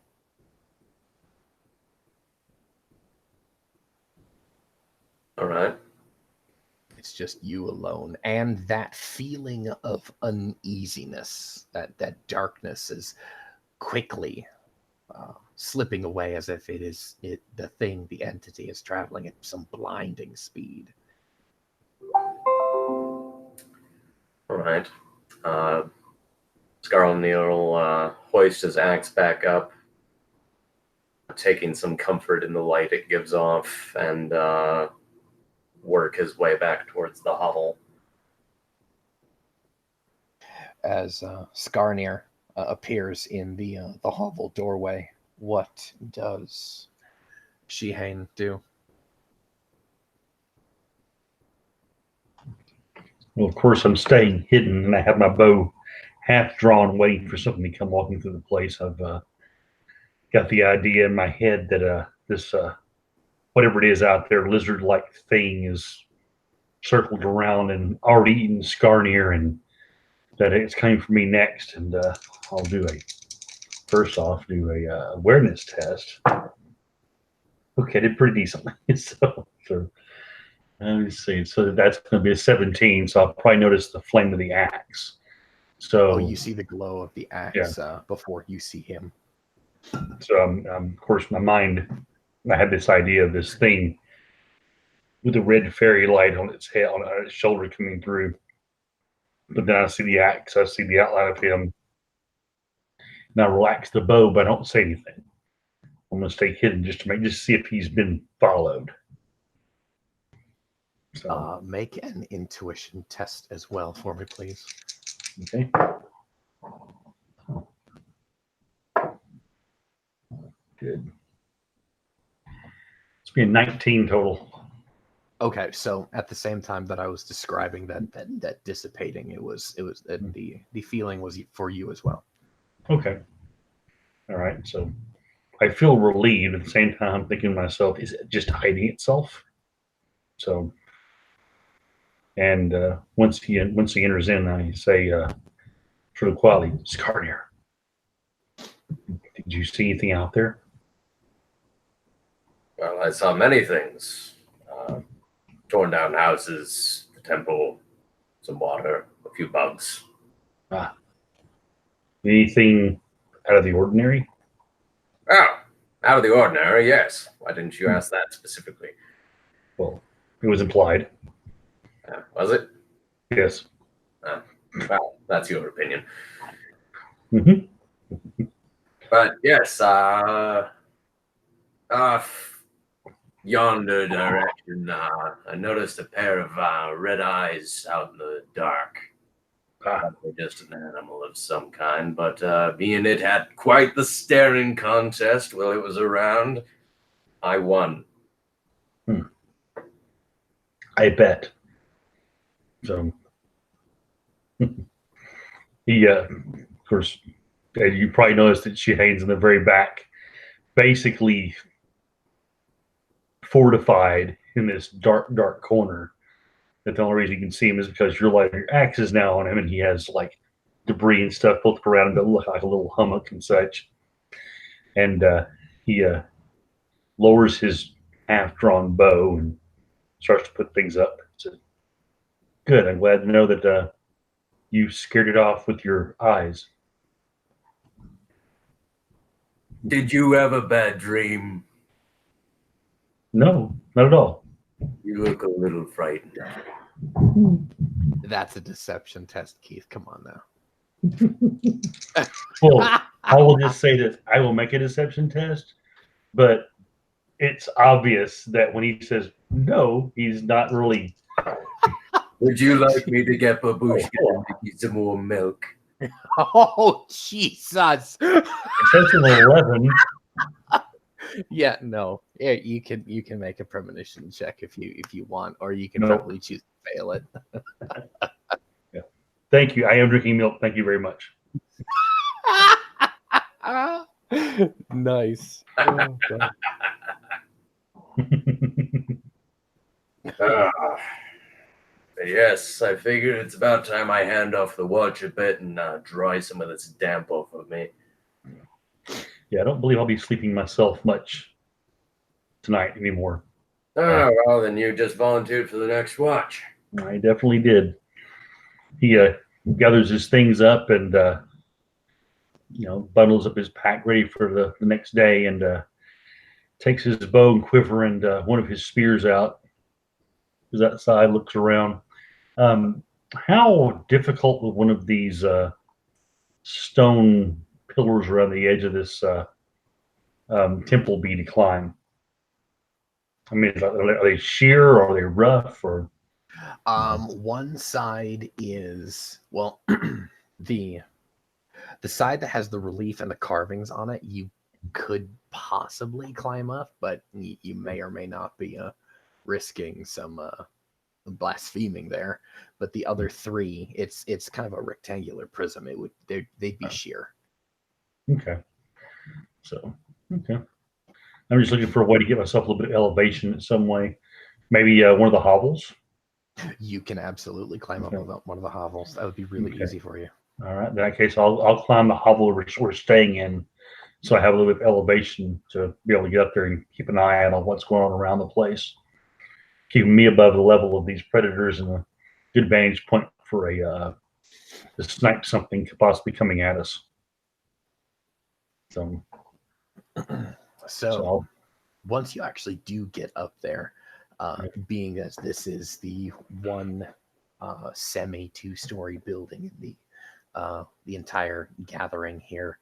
All right. It's just you alone, and that feeling of uneasiness, that darkness is quickly slipping away, as if the entity is traveling at some blinding speed. All right. Skarnir will hoist his axe back up, taking some comfort in the light it gives off, and work his way back towards the hovel. As Skarnir appears in the hovel doorway, what does Shihane do? Well, of course, I'm staying hidden, and I have my bow half drawn, waiting for something to come walking through the place. I've got the idea in my head that this whatever it is out there, lizard-like thing, is circled around and already eaten Skarnir, and that it's coming for me next. And I'll do first off awareness test. Okay, I did pretty decently. so let me see. So that's going to be a 17. So I'll probably notice the flame of the axe. So you see the glow of the axe before you see him. So of course, my mind, I had this idea of this thing with a red fairy light on its head, on its shoulder coming through. But then I see the axe, I see the outline of him, Now relax the bow, but I don't say anything. I'm going to stay hidden just to see if he's been followed. So, Make an intuition test as well for me, please. okay. Good. It's been 19 total. Okay, so at the same time that I was describing that dissipating, it was the feeling was for you as well. Okay. All right. So I feel relieved at the same time. I'm thinking to myself, is it just hiding itself? So, and once he enters in, I say, sort of quietly, Skarnir, did you see anything out there? Well, I saw many things. Torn down houses, the temple, some water, a few bugs. Ah, anything out of the ordinary? Oh, out of the ordinary, yes. Why didn't you ask that specifically? Well, it was implied. Was it? Yes. Well, that's your opinion. Mm-hmm. But yes, yonder direction, I noticed a pair of red eyes out in the dark. Probably just an animal of some kind, but being it had quite the staring contest while it was around, I won. I bet. So he, of course, you probably noticed that she hangs in the very back, basically fortified in this dark corner. That the only reason you can see him is because your axe is now on him, and he has like debris and stuff built around him that look like a little hummock and such. And he lowers his half-drawn bow and starts to put things up. So, good. I'm glad to know that you scared it off with your eyes. Did you have a bad dream? No, not at all. You look a little frightened. That's a deception test, Keith. Come on now. Well, I will just say that I will make a deception test, but it's obvious that when he says no, he's not really. Would you like me to get Babushka and make you some more milk? Oh, Jesus. It's an 11. Yeah, no. Yeah, you can make a premonition check if you want, or you can No. probably choose to fail it. Yeah. Thank you. I am drinking milk. Thank you very much. Nice. Oh, God. Yes, I figured it's about time I hand off the watch a bit and dry some of this damp off of me. Yeah, I don't believe I'll be sleeping myself much tonight anymore. Oh, well, then you just volunteered for the next watch. I definitely did. He gathers his things up and bundles up his pack ready for the next day, and takes his bow and quiver and one of his spears out. Goes outside, looks around. How difficult would one of these stone pillars around the edge of this temple be to climb? I mean, are they sheer or are they rough or? One side is, well, the side that has the relief and the carvings on it, you could possibly climb up, but you may or may not be risking some blaspheming there. But the other three, it's kind of a rectangular prism. They'd be sheer. Okay. So, okay. I'm just looking for a way to get myself a little bit of elevation in some way. Maybe one of the hovels. You can absolutely climb up one of the hovels. That would be really easy for you. All right. In that case, I'll climb the hovel we're staying in, so I have a little bit of elevation to be able to get up there and keep an eye out on what's going on around the place, keeping me above the level of these predators and a good vantage point for to snipe something possibly coming at us. So once you actually do get up there, being as this is the one semi 2-story building in the entire gathering here,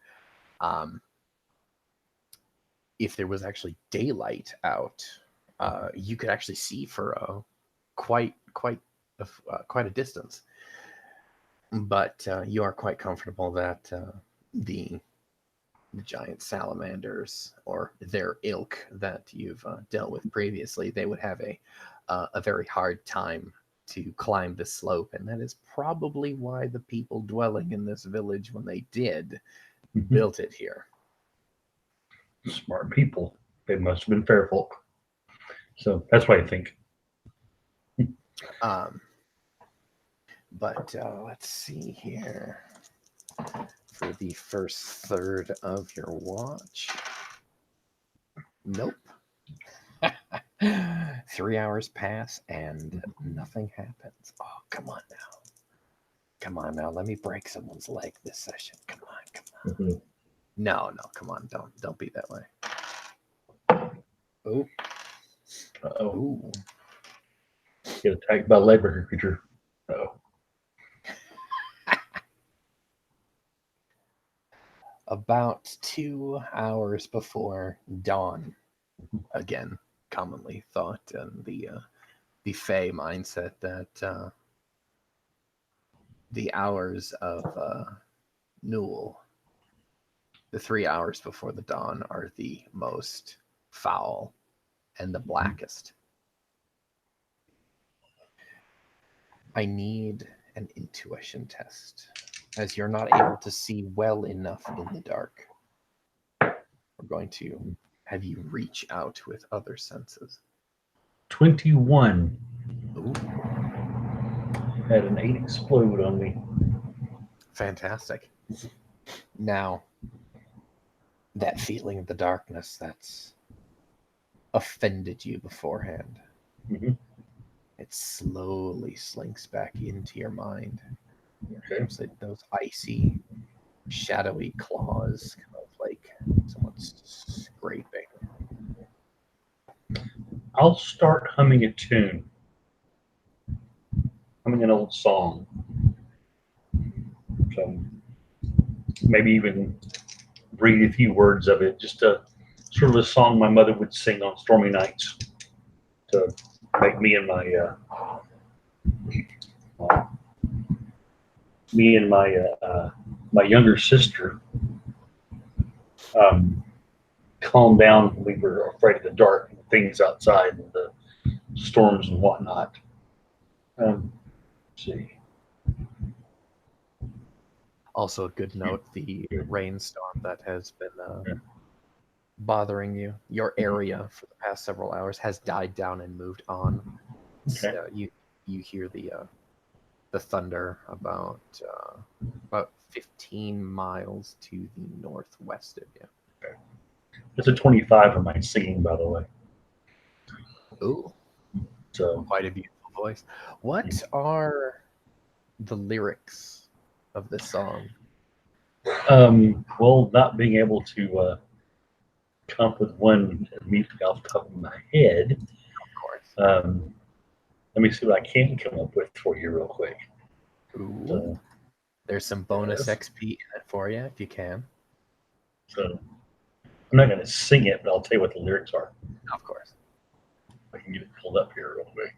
If there was actually daylight out, you could actually see for quite a distance. But you are quite comfortable that the giant salamanders or their ilk that you've dealt with previously, they would have a very hard time to climb this slope, and that is probably why the people dwelling in this village, when they did, built it here. Smart people. They must have been fair folk. So that's what I think. But let's see here. For the first third of your watch. Nope. 3 hours pass and nothing happens. Oh, come on now. Come on now. Let me break someone's leg this session. Come on. Mm-hmm. No, come on. Don't be that way. Oh. Uh-oh. Get attacked by a leg-breaker creature. Uh-oh. About 2 hours before dawn, again, commonly thought in the Fey mindset that the hours of Newell, the 3 hours before the dawn, are the most foul and the blackest. I need an intuition test, as you're not able to see well enough in the dark. We're going to have you reach out with other senses. 21. Ooh. Had an 8 explode on me. Fantastic. Now, that feeling of the darkness that's offended you beforehand, it slowly slinks back into your mind. Okay. Those icy, shadowy claws, kind of like someone's scraping. I'll start humming a tune. Humming an old song. So maybe even read a few words of it, just a sort of a song my mother would sing on stormy nights to make me and my younger sister calm down when we were afraid of the dark and things outside and the storms and whatnot. Let's see. Also, a good note, the rainstorm that has been bothering you, your area for the past several hours, has died down and moved on. Okay. You hear the thunder about 15 miles to the northwest of you. Okay. It's a 25 on my singing, by the way. Ooh, so quite a beautiful voice. What are the lyrics of this song? Well, not being able to come up with one immediately off the top of my head. Of course. Let me see what I can come up with for you real quick. Ooh. There's some bonus XP in it for you if you can. So I'm not going to sing it, but I'll tell you what the lyrics are. Of course. I can get it pulled up here real quick.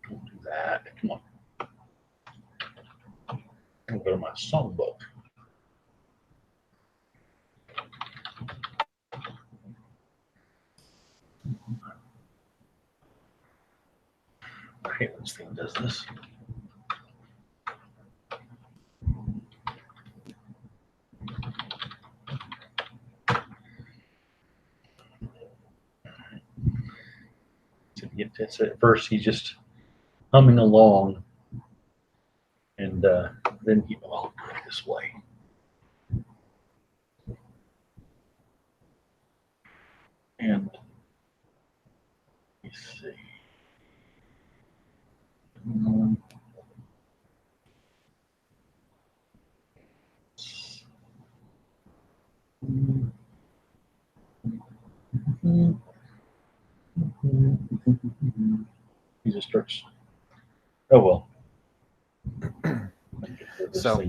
Don't do that. Come on. I'll go to my songbook. I hate when this thing does this. So at first he's just humming along, and then he go this way. And let me see. He just starts. Oh well. So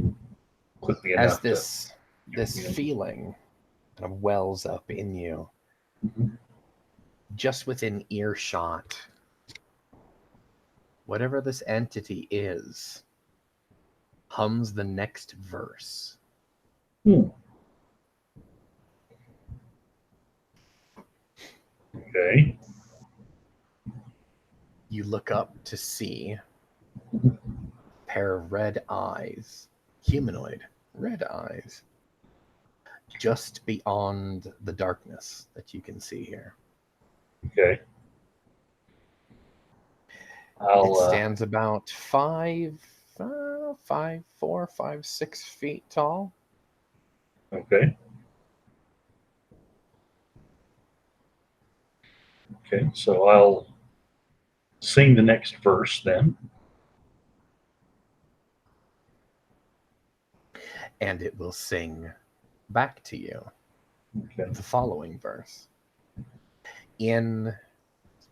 quickly As enough this to. feeling kind of wells up in you, just within earshot, whatever this entity is, hums the next verse. Okay. You look up to see a pair of red eyes, humanoid red eyes, just beyond the darkness that you can see here. Okay. It stands about 5'4", 5'6" feet tall. Okay. Okay. So I'll sing the next verse then. And it will sing back to you the following verse in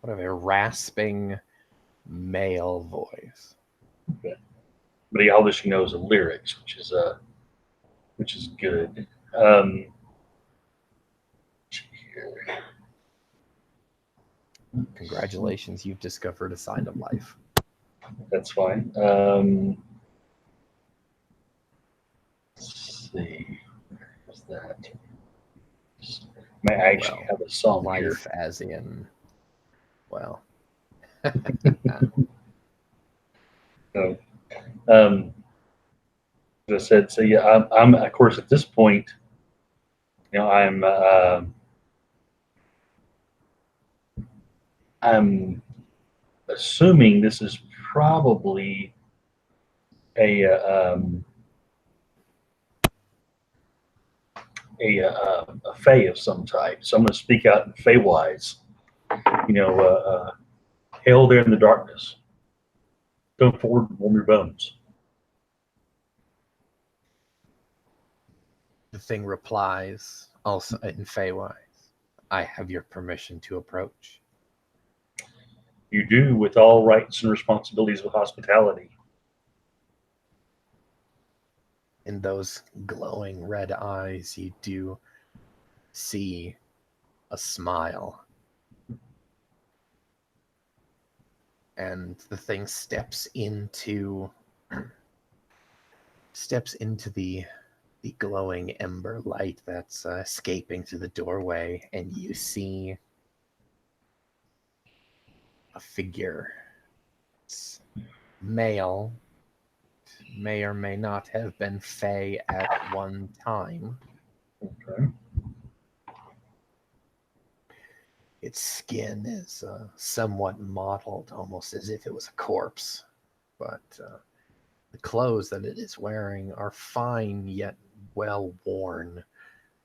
sort of a rasping male voice. Okay. But he obviously knows the lyrics, which is good. Congratulations, you've discovered a sign of life. That's fine. Let's see. Where's that? May I actually have a song life here? As in, well. No. As I said, so yeah, I'm of course at this point, I'm assuming this is probably a fae of some type. So I'm going to speak out in fae wise. Hail there in the darkness. Come forward and warm your bones. The thing replies, also in Feywise, I have your permission to approach. You do, with all rights and responsibilities of hospitality. In those glowing red eyes, you do see a smile. And the thing steps into the glowing ember light that's escaping through the doorway, and you see a figure. It's male, may or may not have been fae at one time. Okay. Its skin is somewhat mottled, almost as if it was a corpse, but the clothes that it is wearing are fine yet well worn.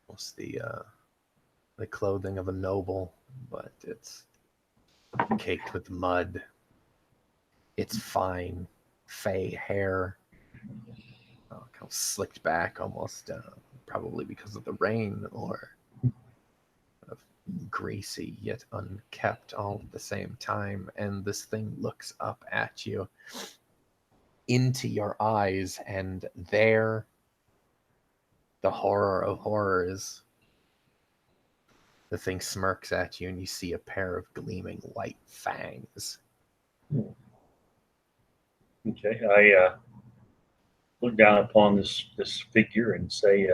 Almost the clothing of a noble, but it's caked with mud. It's fine, fae hair, kind of slicked back, almost probably because of the rain, or greasy yet unkept all at the same time. And this thing looks up at you, into your eyes, and there, the horror of horrors, the thing smirks at you, and you see a pair of gleaming white fangs. Okay, I look down upon this figure and say,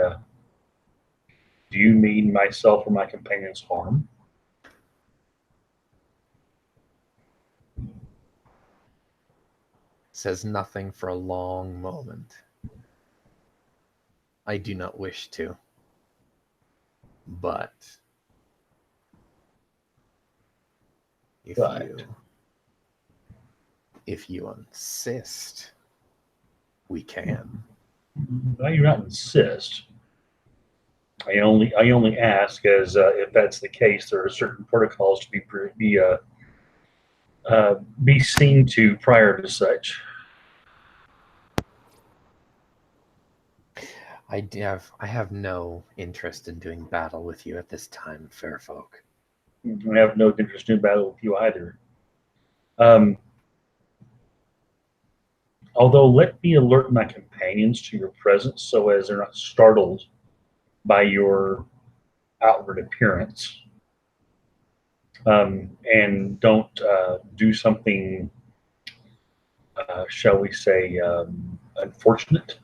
"Do you mean myself or my companion's harm?" Says nothing for a long moment. I do not wish to, but if you insist, we can. No, you're not insist. I only ask as if that's the case, there are certain protocols to be seen to prior to such. I have no interest in doing battle with you at this time, fair folk. I have no interest in battle with you either. Although, let me alert my companions to your presence so as they're not startled by your outward appearance. And don't do something, shall we say, unfortunate.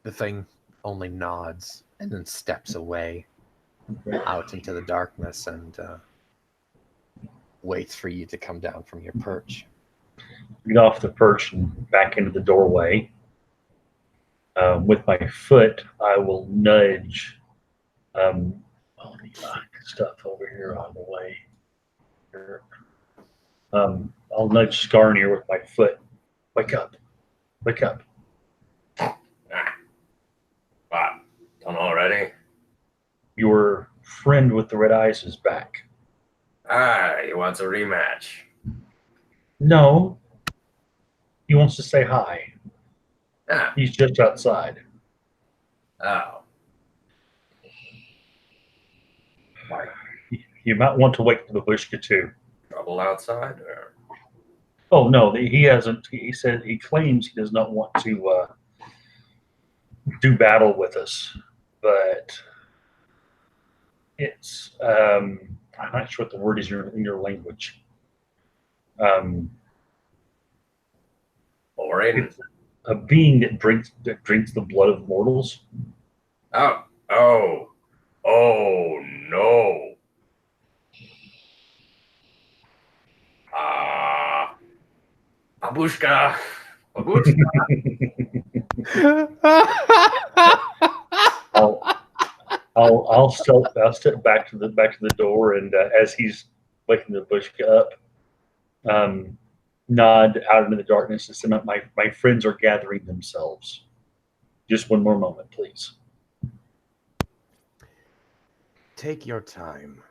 The thing only nods and then steps away out into the darkness and waits for you to come down from your perch. Get off the perch and back into the doorway. With my foot, I will nudge all the stuff over here on the way. I'll nudge Skarnir with my foot. Wake up. Wake up. What? Done already? Your friend with the red eyes is back. He wants a rematch. No. He wants to say hi. Ah, He's just outside. oh. You might want to wake the babushka too. Trouble outside? Or... Oh no, he hasn't. He said he claims he does not want to do battle with us, but it's I'm not sure what the word is in your language. Boring? It's a being that drinks the blood of mortals. Oh, no. Babushka. Babushka. I'll step back to the door, and as he's waking the babushka up, nod out into the darkness and say, "My friends are gathering themselves. Just one more moment, please." Take your time.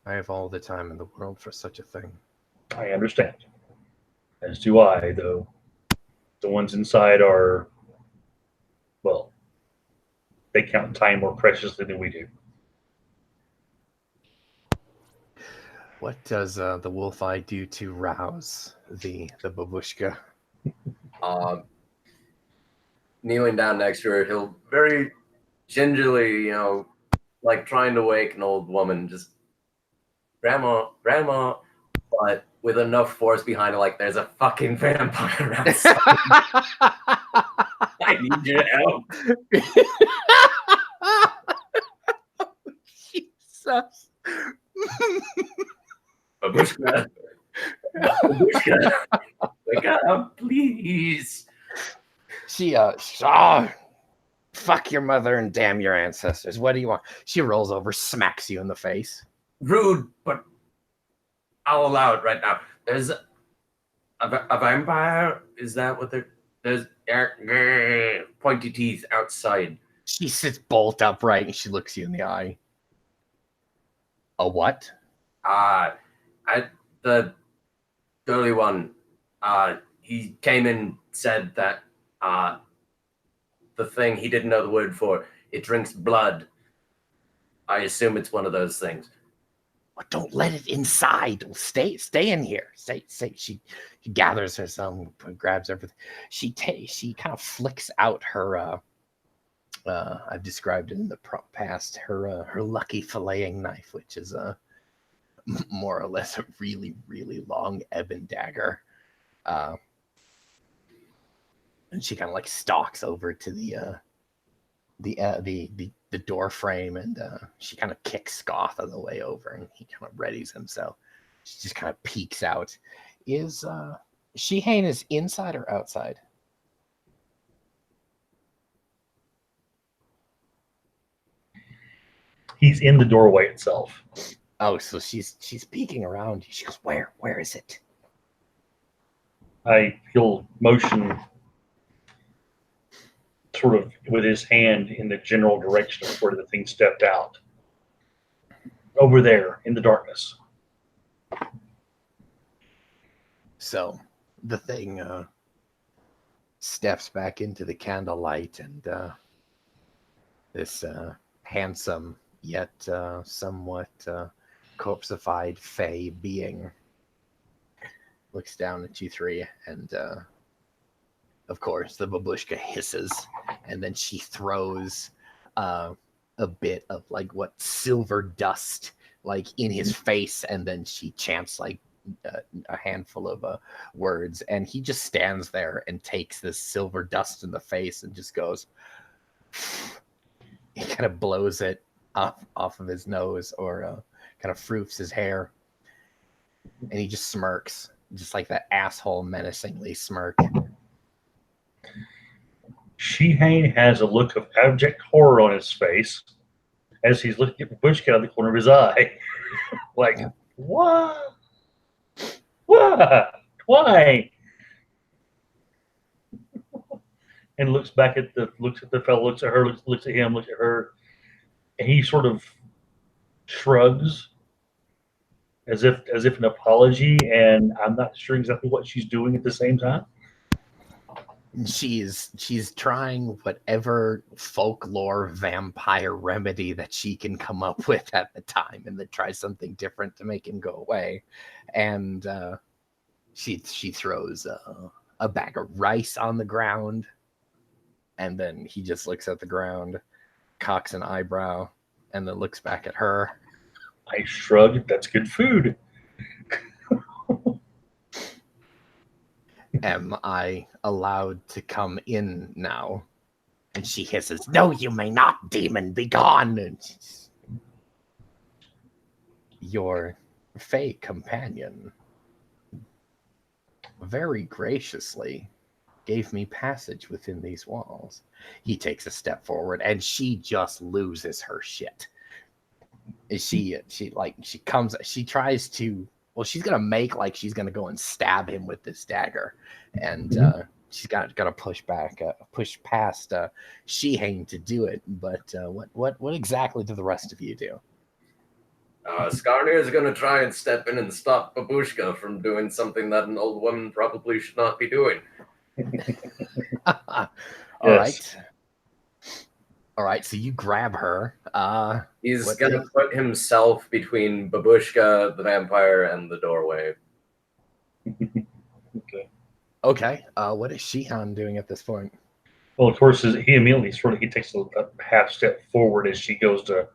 I have all the time in the world for such a thing. I understand. As do I, though. The ones inside are, well, they count time more preciously than we do. What does the wolf eye do to rouse the babushka? Kneeling down next to her, he'll very gingerly, like trying to wake an old woman, just grandma, but with enough force behind it, like there's a fucking vampire outside. I need your help. Jesus. Babushka. Babushka. Wake up, please. She fuck your mother and damn your ancestors. What do you want? She rolls over, smacks you in the face. Rude, but I'll allow it right now. There's a vampire. Is that what there's pointy teeth outside? She sits bolt upright and she looks you in the eye. A what? The early one. He came and said that the thing he didn't know the word for, it drinks blood. I assume it's one of those things. Well, don't let it inside. Stay in here. Stay. She gathers herself, grabs everything. She kind of flicks out her. I've described it in the past. Her lucky filleting knife, which is more or less a really, really long ebon dagger. And she kind of like stalks over to the door frame, and she kind of kicks Scoth on the way over, and he kind of readies himself. She just kind of peeks out. Is Shehane is inside or outside? He's in the doorway itself. Oh, so she's peeking around. She goes, where is it? He'll motion sort of with his hand in the general direction of where the thing stepped out. Over there in the darkness. So the thing steps back into the candlelight, and this handsome yet somewhat corpseified fey being looks down at you three, and of course the babushka hisses, and then she throws a bit of like what silver dust like in his face, and then she chants like a handful of words, and he just stands there and takes this silver dust in the face and just goes. He kind of blows it off of his nose, or kind of froofs his hair, and he just smirks, just like that asshole menacingly smirk. Sheehan has a look of abject horror on his face as he's looking at Babushka out of the corner of his eye. Like, what? What? Why? And looks at the fellow, looks at her, looks at him, looks at her, and he sort of shrugs as if an apology, and I'm not sure exactly what she's doing at the same time. She's trying whatever folklore vampire remedy that she can come up with at the time, and then try something different to make him go away. And she throws a bag of rice on the ground, and then he just looks at the ground, cocks an eyebrow, and then looks back at her. I shrugged. That's good food. Am I allowed to come in now? And she hisses, "No, you may not, demon, be gone!" And your fey companion very graciously gave me passage within these walls. He takes a step forward, and she just loses her shit. She tries to, well, she's gonna make like she's gonna go and stab him with this dagger, and she's got to push past Sheehan to do it. But what exactly do the rest of you do? Skarnir is going to try and step in and stop Babushka from doing something that an old woman probably should not be doing. All right. All right, so you grab her. He's going to put himself between Babushka, the vampire, and the doorway. Okay. What is Sheehan doing at this point? Well, of course, he immediately he takes a half step forward as she goes to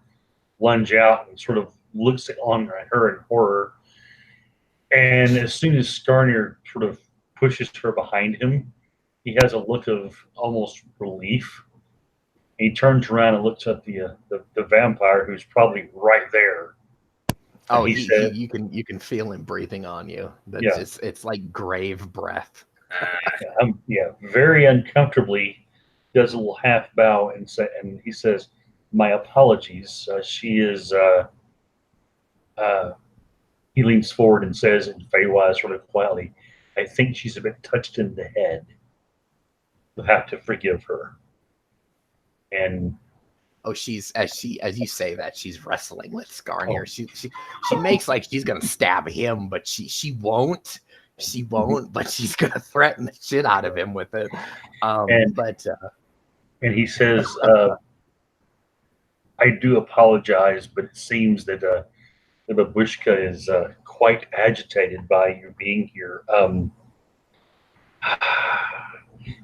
lunge out and sort of looks on her in horror. And as soon as Skarnir sort of pushes her behind him, he has a look of almost relief. He turns around and looks at the vampire, who's probably right there. Oh, you can feel him breathing on you. It's like grave breath. Very uncomfortably does a little half bow and he says, "My apologies." She is. He leans forward and says in Feywild, sort of quietly, "I think she's a bit touched in the head. You'll have to forgive her." And as you say that, she's wrestling with Skarnir. She makes like she's gonna stab him, but she won't. She won't, but she's gonna threaten the shit out of him with it. And he says, "I do apologize, but it seems that the Babushka is quite agitated by you being here.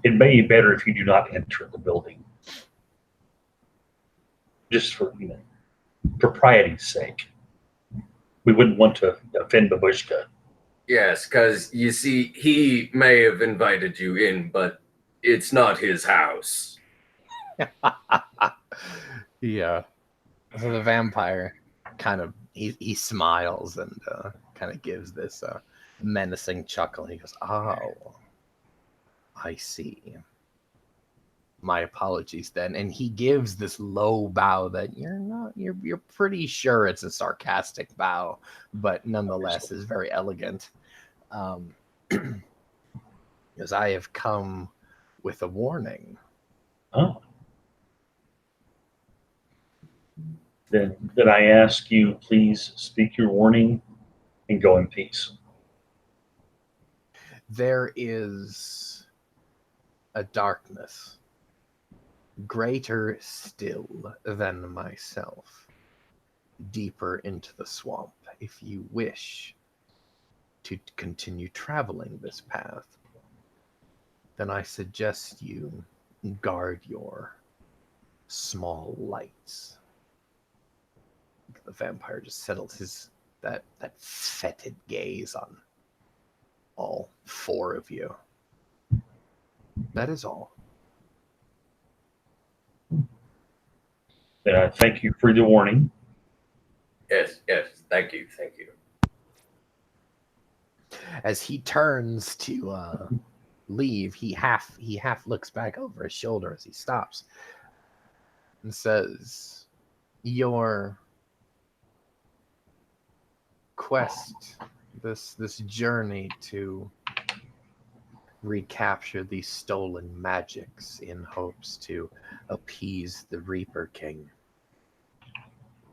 It may be better if you do not enter the building, just for propriety's sake. We wouldn't want to offend Babushka." Yes, because you see, he may have invited you in, but it's not his house. Yeah. So the vampire kind of he smiles and kind of gives this menacing chuckle. He goes, "Oh, I see. My apologies then." And he gives this low bow that you're pretty sure it's a sarcastic bow, but nonetheless is very elegant. Because I have come with a warning. Oh. Then I ask you, please speak your warning and go in peace. There is a darkness greater still than myself, deeper into the swamp. If you wish to continue traveling this path, then I suggest you guard your small lights. The vampire just settled his that fetid gaze on all four of you. That is all. Thank you for the warning. Yes, thank you. As he turns to leave, he half looks back over his shoulder as he stops and says, "Your quest, this journey to recapture these stolen magics in hopes to appease the Reaper King,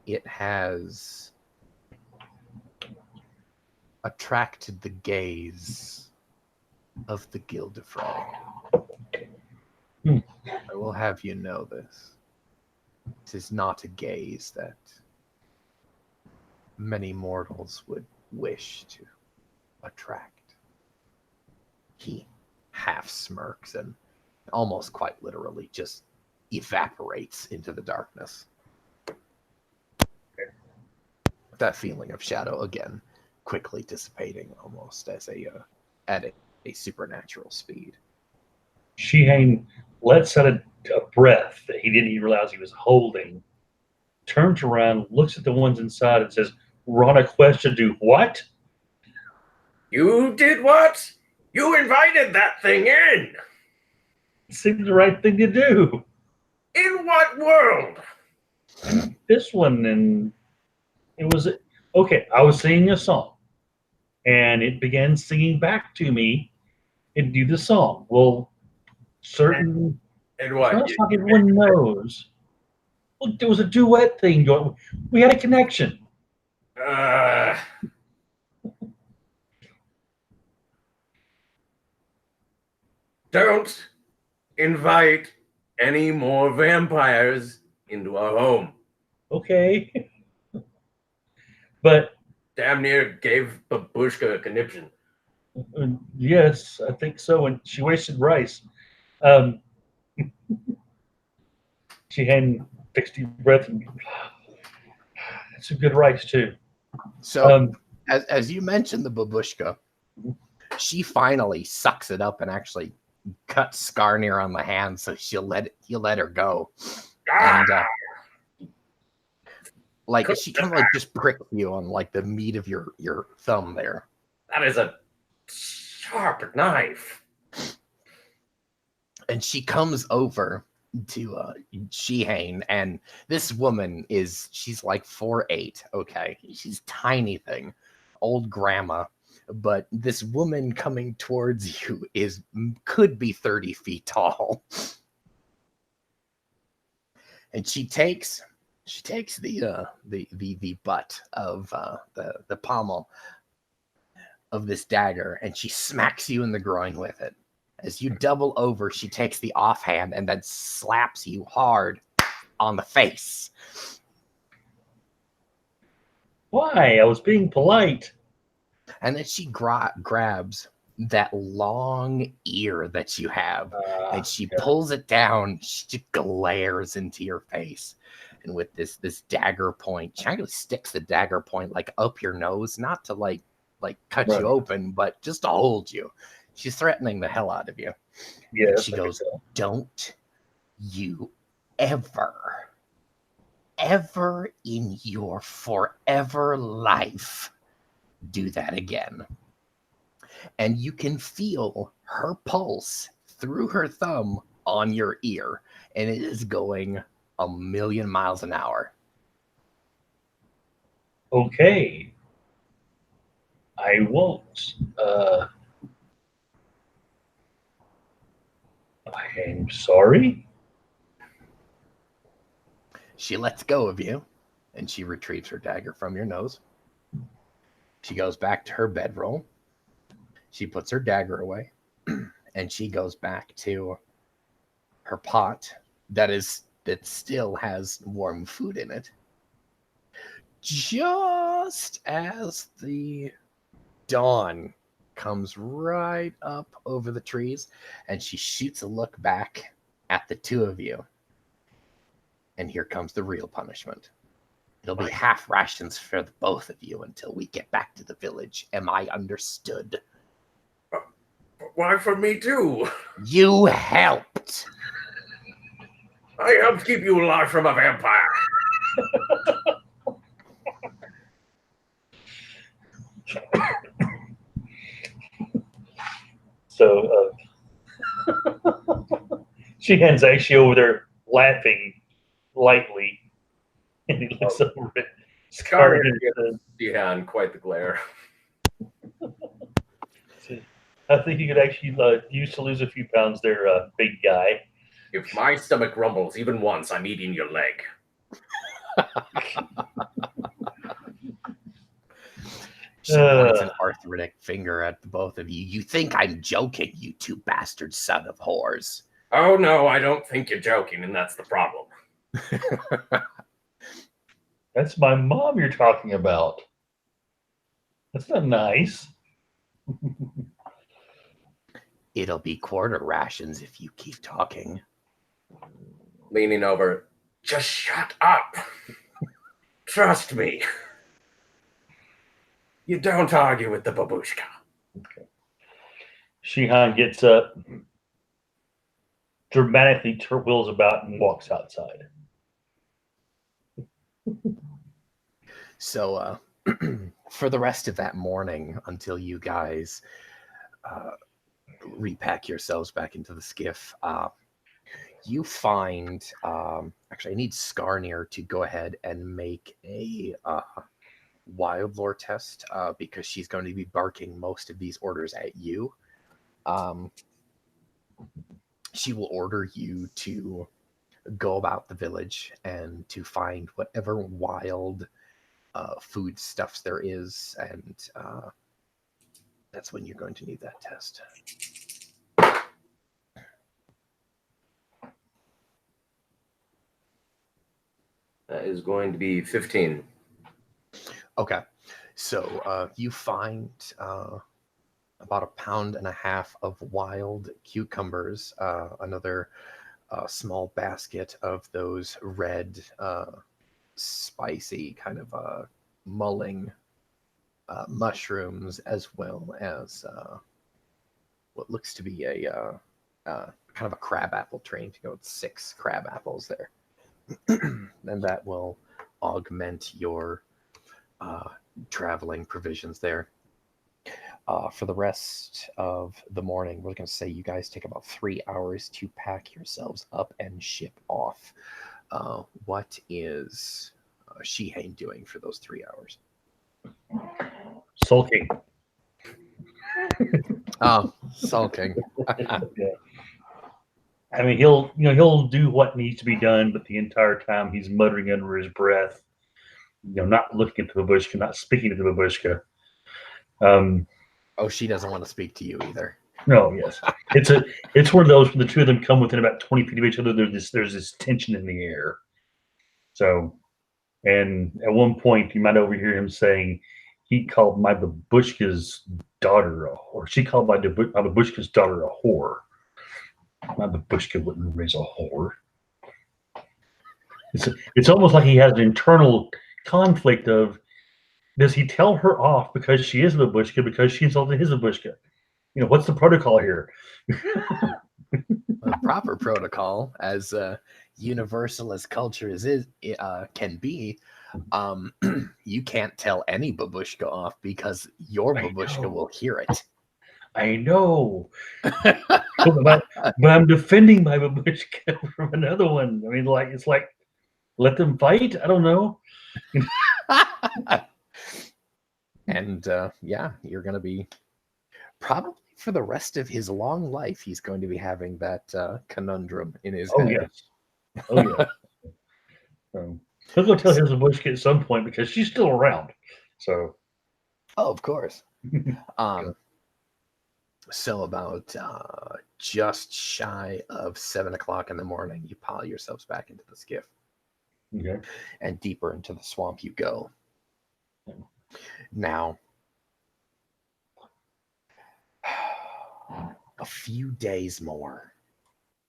it has attracted the gaze of the Gildefray. I will have you know this. It is not a gaze that many mortals would wish to attract." He half smirks and almost quite literally just evaporates into the darkness. That feeling of shadow again quickly dissipating almost as at a supernatural speed. Shihane lets out a breath that he didn't even realize he was holding, turns around, looks at the ones inside, and says, "We're on a quest to do what?" You did what? You invited that thing in. It seemed the right thing to do. In what world? This one, and it was okay. I was singing a song, and it began singing back to me and do the song. Well, certain And what? it's not like everyone knows. Well, there was a duet thing going. We had a connection. Don't invite any more vampires into our home. Okay, but Damn near gave Babushka a conniption. yes, I think so. And she wasted rice. She hadn't fixed deep breath. And it's a good rice too. So, as you mentioned the babushka, she finally sucks it up and actually cuts Skarnir on the hand, so he'll let her go. And like she kind of like just pricks you on like the meat of your thumb there. That is a sharp knife. And she comes over to Shihane, and this woman she's like 4'8", okay? She's tiny thing, old grandma, but this woman coming towards you could be 30 feet tall. And she takes the butt of the pommel of this dagger, and she smacks you in the groin with it. As you double over, she takes the offhand and then slaps you hard on the face. Why? I was being polite. And then she grabs that long ear that you have, and she pulls it down. She just glares into your face. And with this dagger point, she actually sticks the dagger point like up your nose, not to like cut you open, but just to hold you. She's threatening the hell out of you. Yeah. And she goes, "Don't you ever in your forever life do that again." And you can feel her pulse through her thumb on your ear, and it is going 1,000,000 miles an hour. Okay. I won't. I'm sorry. She lets go of you, and she retrieves her dagger from your nose. She goes back to her bedroll. She puts her dagger away, and she goes back to her pot that still has warm food in it. Just as the Dawn comes right up over the trees, and she shoots a look back at the two of you. And here comes the real punishment. It'll be half rations for the both of you until we get back to the village. Am I understood? Why for me too? You helped. I helped keep you alive from a vampire. So she hands actually over there laughing lightly, and he looks over at Scar. Yeah, and quite the glare. I think you could actually use to lose a few pounds there, big guy. If my stomach rumbles even once, I'm eating your leg. She points an arthritic finger at the both of you. You think I'm joking, you two bastard son of whores. Oh no, I don't think you're joking, and that's the problem. That's my mom you're talking about. That's not nice. It'll be quarter rations if you keep talking. Leaning over, just shut up. Trust me. You don't argue with the babushka. Okay. Shihan gets up, dramatically wheels about, and walks outside. So, for the rest of that morning, until you guys repack yourselves back into the skiff, you find... actually, I need Skarnir to go ahead and make a wild lore test, because she's going to be barking most of these orders at you. She will order you to go about the village and to find whatever wild foodstuffs there is, and that's when you're going to need that test. That is going to be 15. Okay, so you find about 1.5 pounds of wild cucumbers, another small basket of those red, spicy kind of mulling mushrooms, as well as what looks to be a kind of a crab apple train to go with 6 crab apples there. And that will augment your traveling provisions there. For the rest of the morning, we're going to say you guys take about 3 hours to pack yourselves up and ship off. What is Shihane doing for those 3 hours? Sulking. Oh, sulking. Yeah. I mean, he'll do what needs to be done, but the entire time he's muttering under his breath, not looking at the babushka, not speaking to the babushka. Oh, she doesn't want to speak to you either. No, yes, it's one of those when the two of them come within about 20 feet of each other. There's this tension in the air. So, and at one point you might overhear him saying, "He called my babushka's daughter a whore. She called my babushka's daughter a whore. My babushka wouldn't raise a whore." It's almost like he has an internal conflict of, does he tell her off because she is a babushka, because she insulted his babushka? What's the protocol here? The proper protocol, as universal as culture can be, you can't tell any babushka off because your babushka will hear it. I know. but I'm defending my babushka from another one. I mean, it's like, let them fight? I don't know. And yeah, you're going to be, probably for the rest of his long life, he's going to be having that conundrum in his head. Yes. Oh, yeah. So, he'll go tell his babushka at some point because she's still around. So. Oh, of course. So about just shy of 7 o'clock in the morning, you pile yourselves back into the skiff. Okay. And deeper into the swamp you go. Now, a few days more.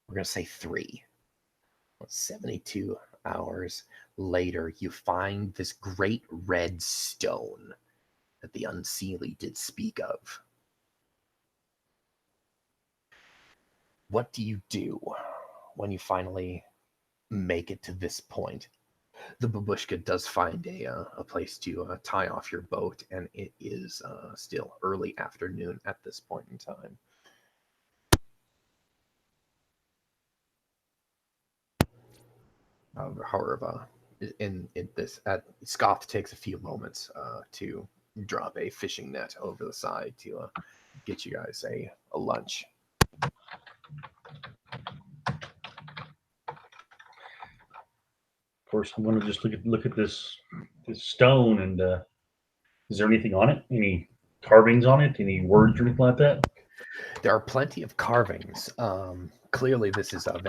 We're going to say 3. 72 hours later, you find this great red stone that the Unseelie did speak of. What do you do when you finally make it to this point? The babushka does find a place to tie off your boat, and it is still early afternoon at this point in time. However, in this, Scoth takes a few moments to drop a fishing net over the side to get you guys a lunch. Of course, I'm going to just look at this stone, and is there anything on it? Any carvings on it? Any words or anything like that? There are plenty of carvings. Clearly, this is of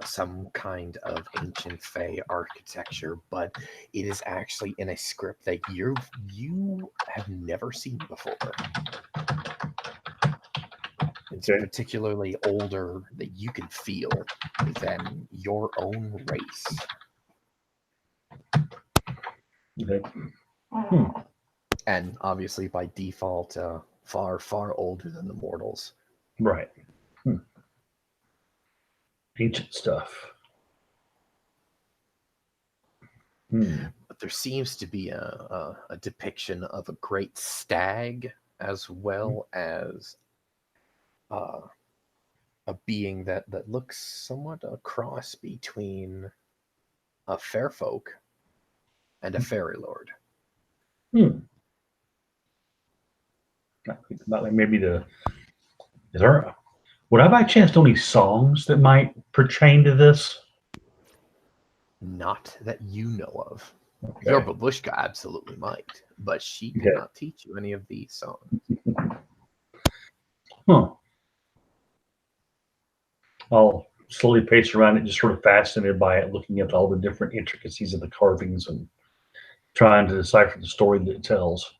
some kind of ancient Fey architecture, but it is actually in a script that you have never seen before. It's Okay. particularly older that you can feel than your own race. Okay. And obviously, by default, far, far older than the mortals. Right. Ancient stuff. But there seems to be a depiction of a great stag, as well as a being that looks somewhat a cross between a fair folk and a fairy lord. I think about like maybe would I by chance know any songs that might pertain to this? Not that you know of. Okay. Your babushka absolutely might, but she did not teach you any of these songs. Huh. I'll slowly pace around it, just sort of fascinated by it, looking at all the different intricacies of the carvings and trying to decipher the story that it tells.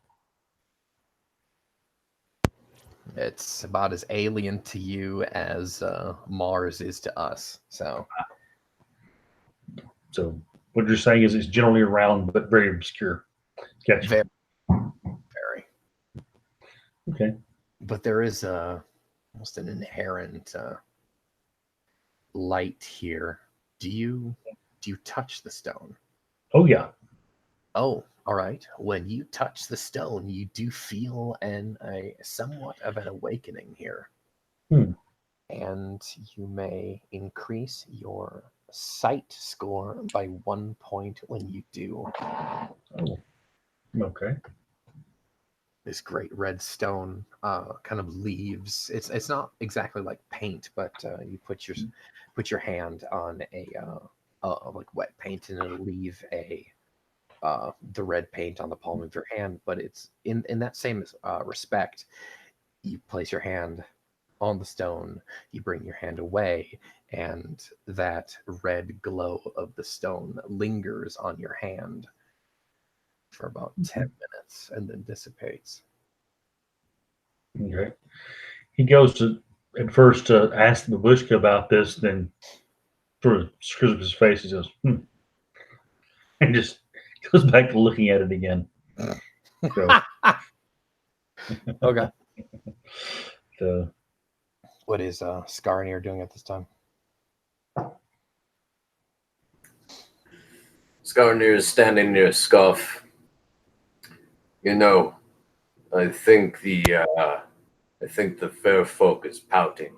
It's about as alien to you as Mars is to us. So what you're saying is it's generally around, but very obscure. Gotcha. very, very. Okay. But there is almost an inherent light here. Do you touch the stone? Oh yeah. Oh, all right. When you touch the stone, you do feel a somewhat of an awakening here. And you may increase your sight score by 1 point when you do. Oh. Okay. This great red stone kind of leaves. It's not exactly like paint, but you put your hand on a like wet paint, and it'll leave the red paint on the palm of your hand. But it's in that same respect. You place your hand on the stone, you bring your hand away, and that red glow of the stone lingers on your hand for about 10 minutes and then dissipates. Okay. He goes to at first to ask the babushka about this, then sort of screws up his face. He goes, and just goes back to looking at it again. So, Okay. so What is Skarnir doing at this time? Skarnir is standing near Scuff. You know, I think the fair folk is pouting.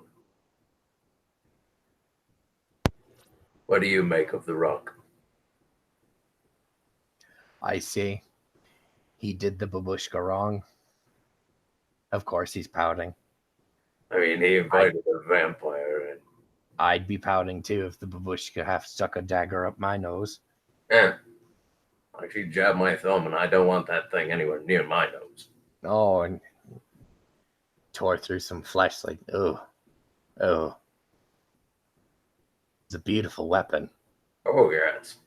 What do you make of the rock? I see. He did the babushka wrong. Of course he's pouting. I mean, he invited a vampire in. I'd be pouting too if the babushka half stuck a dagger up my nose. Like she jabbed my thumb, and I don't want that thing anywhere near my nose. Oh, and tore through some flesh like, oh. It's a beautiful weapon. Oh, yes.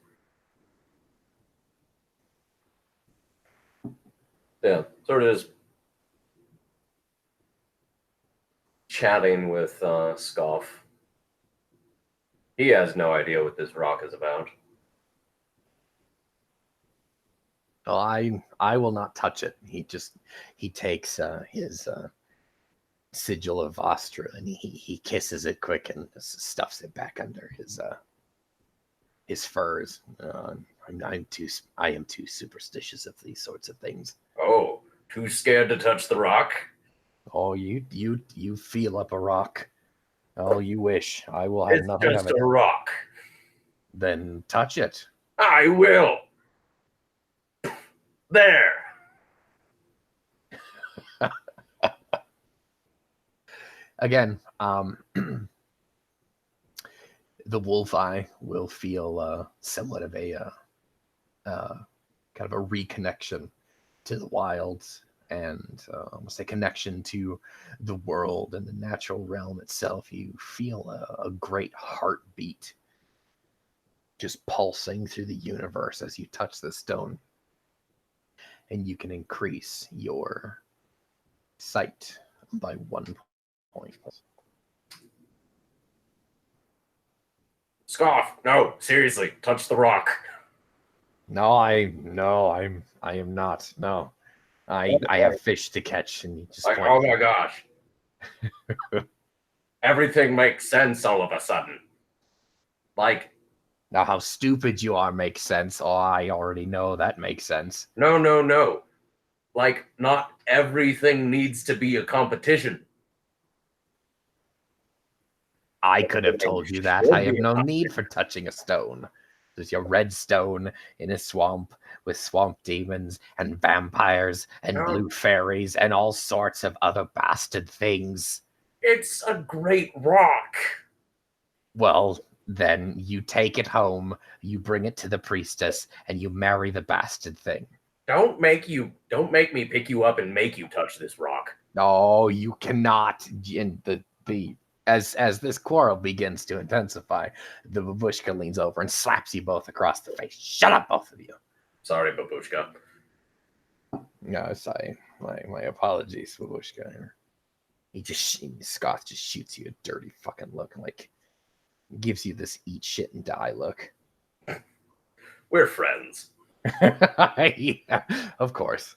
Yeah, sort of just chatting with Scoff. He has no idea what this rock is about. Well, I will not touch it. He takes his sigil of Vostru and he kisses it quick and stuffs it back under his furs. I am too superstitious of these sorts of things. Oh, too scared to touch the rock? Oh, you feel up a rock. Oh, you wish. I will have It's nothing just of it. a rock. Then touch it. I will. There. Again, the wolf eye will feel somewhat of a kind of a reconnection to the wilds and almost a connection to the world and the natural realm itself. You feel a great heartbeat just pulsing through the universe as you touch the stone, and you can increase your sight by 1 point. Scoff, no, seriously, touch the rock. I am not. No. I have fish to catch, and you just Like, point. oh my gosh. Everything makes sense all of a sudden. Like, Now how stupid you are makes sense. Oh, I already know that makes sense. no. Like, not everything needs to be a competition. I could have told you that. I have no need for touching a stone. There's your red stone in a swamp with swamp demons and vampires and No. blue fairies and all sorts of other bastard things. It's a great rock. Well, then you take it home, you bring it to the priestess, and you marry the bastard thing. Don't make me pick you up and make you touch this rock. No, you cannot. And as this quarrel begins to intensify, the babushka leans over and slaps you both across the face. Shut up, both of you. Sorry, babushka. No, sorry. My apologies, babushka. Scott just shoots you a dirty fucking look, like gives you this eat shit and die look. We're friends. Yeah, of course.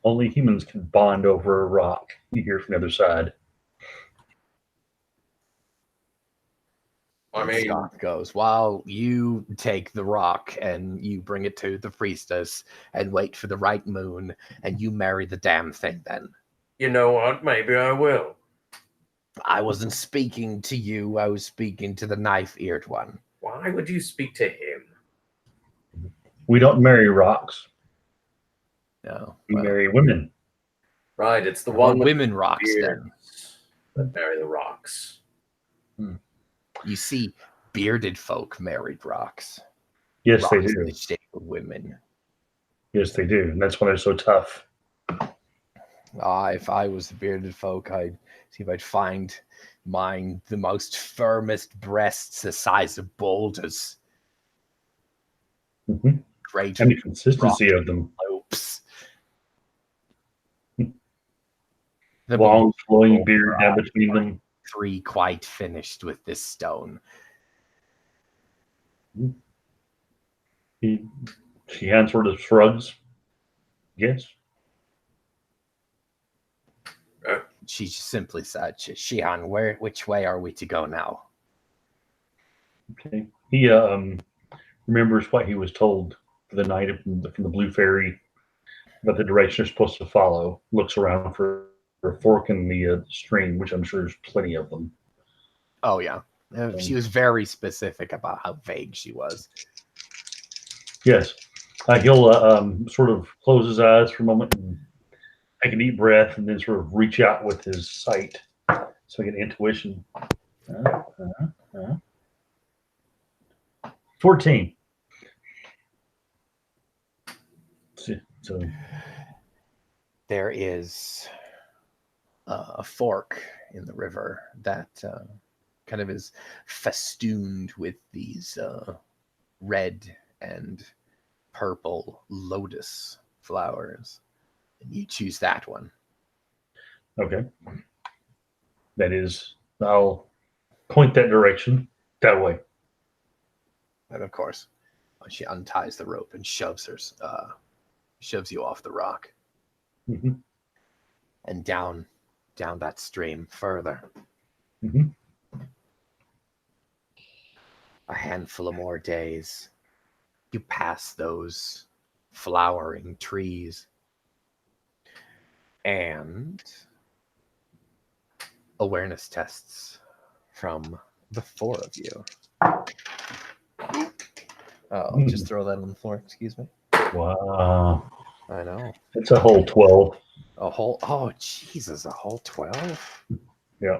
Only humans can bond over a rock. You hear from the other side. I mean, Scott goes, while you take the rock and you bring it to the priestess and wait for the right moon and you marry the damn thing then. you know what? Maybe I will. I wasn't speaking to you. I was speaking to the knife-eared one. Why would you speak to him? We don't marry rocks. No. We marry women. Right, it's the well, one with women rocks then. that marry the rocks. You see, bearded folk married rocks. Yes, Rocks they in do. the shape of women. Yes, they do. And that's why they're so tough. If I was the bearded folk, I'd see if I'd find mine the most firmest breasts the size of boulders. Mm-hmm. Great And the consistency of them. slopes. Long, flowing beard down between them. 3 quite finished with this stone. She hands sort of shrugs. Yes. She simply said, Shihan, which way are we to go now? Okay. He remembers what he was told for the night from the Blue Fairy about the direction they're supposed to follow. Looks around for a fork in the stream, which I'm sure there's plenty of them. Oh, yeah. She was very specific about how vague she was. Yes. He'll sort of close his eyes for a moment and take a deep breath and then sort of reach out with his sight so he get intuition. 14. So There is a fork in the river that kind of is festooned with these red and purple lotus flowers. You choose that one. Okay. That is, I'll point that direction. That way. And of course, she unties the rope and shoves you off the rock Mm-hmm. and down that stream further. Mm-hmm. A handful of more days. You pass those flowering trees, and awareness tests from the four of you. I'll just throw that on the floor. Excuse me. Wow. I know. It's a whole 12. A whole. Oh, Jesus! A whole 12. Yeah.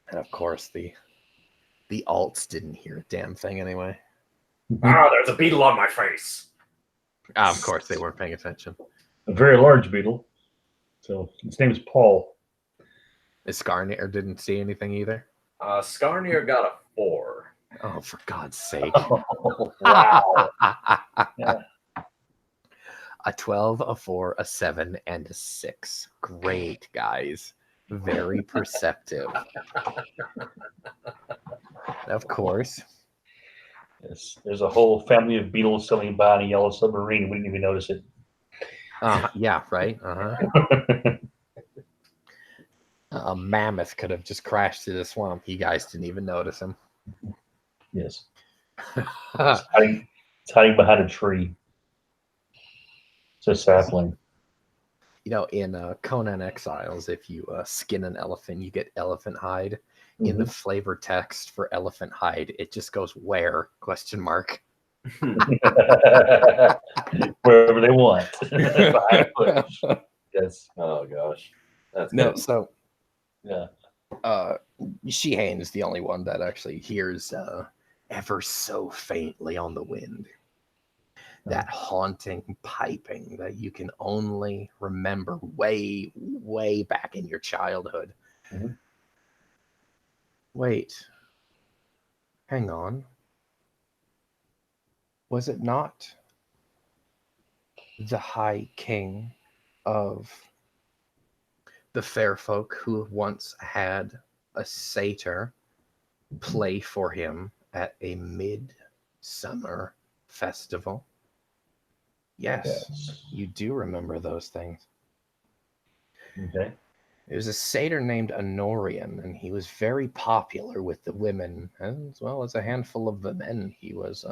And of course, the alts didn't hear a damn thing anyway. Ah, there's a beetle on my face. Of course, they weren't paying attention. A very large beetle. So his name is Paul. Skarnir didn't see anything either. Skarnir got a 4. Oh, for God's sake! Oh, wow. Yeah. A 12, a 4, a 7, and a 6. Great, guys. Very perceptive. Of course. Yes. There's a whole family of beetles sailing by in a yellow submarine. We didn't even notice it. Yeah, right. A mammoth could have just crashed through the swamp. You guys didn't even notice him. Yes. It's hiding behind a tree. It's a sapling. You know, in Conan Exiles, if you skin an elephant, you get elephant hide. In the flavor text for elephant hide, it just goes where? ? Wherever they want. Behind a bush. Yes. Oh gosh, that's No, good. so Yeah. Sheehan is the only one that actually hears ever so faintly on the wind that haunting piping that you can only remember way, way back in your childhood. Mhm. Wait, hang on. Was it not the High King of the fair folk who once had a satyr play for him at a midsummer festival? Yes, you do remember those things. Okay. It was a satyr named Honorian, and he was very popular with the women as well as a handful of the men. He was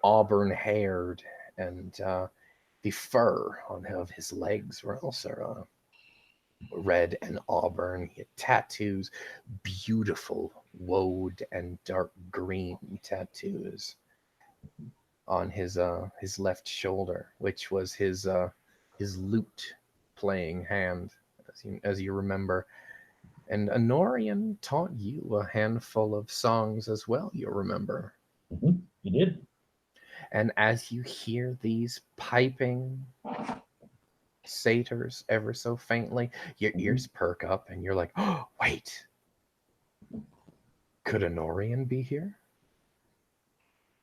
auburn-haired, and the fur of his legs were also red and auburn. He had tattoos, beautiful woad and dark green tattoos on his left shoulder, which was his lute playing hand, as you remember. And Honorian taught you a handful of songs as well, you'll remember. Mm-hmm. You did. And as you hear these piping satyrs ever so faintly, your ears perk up and you're like, oh, wait. Could Honorian be here?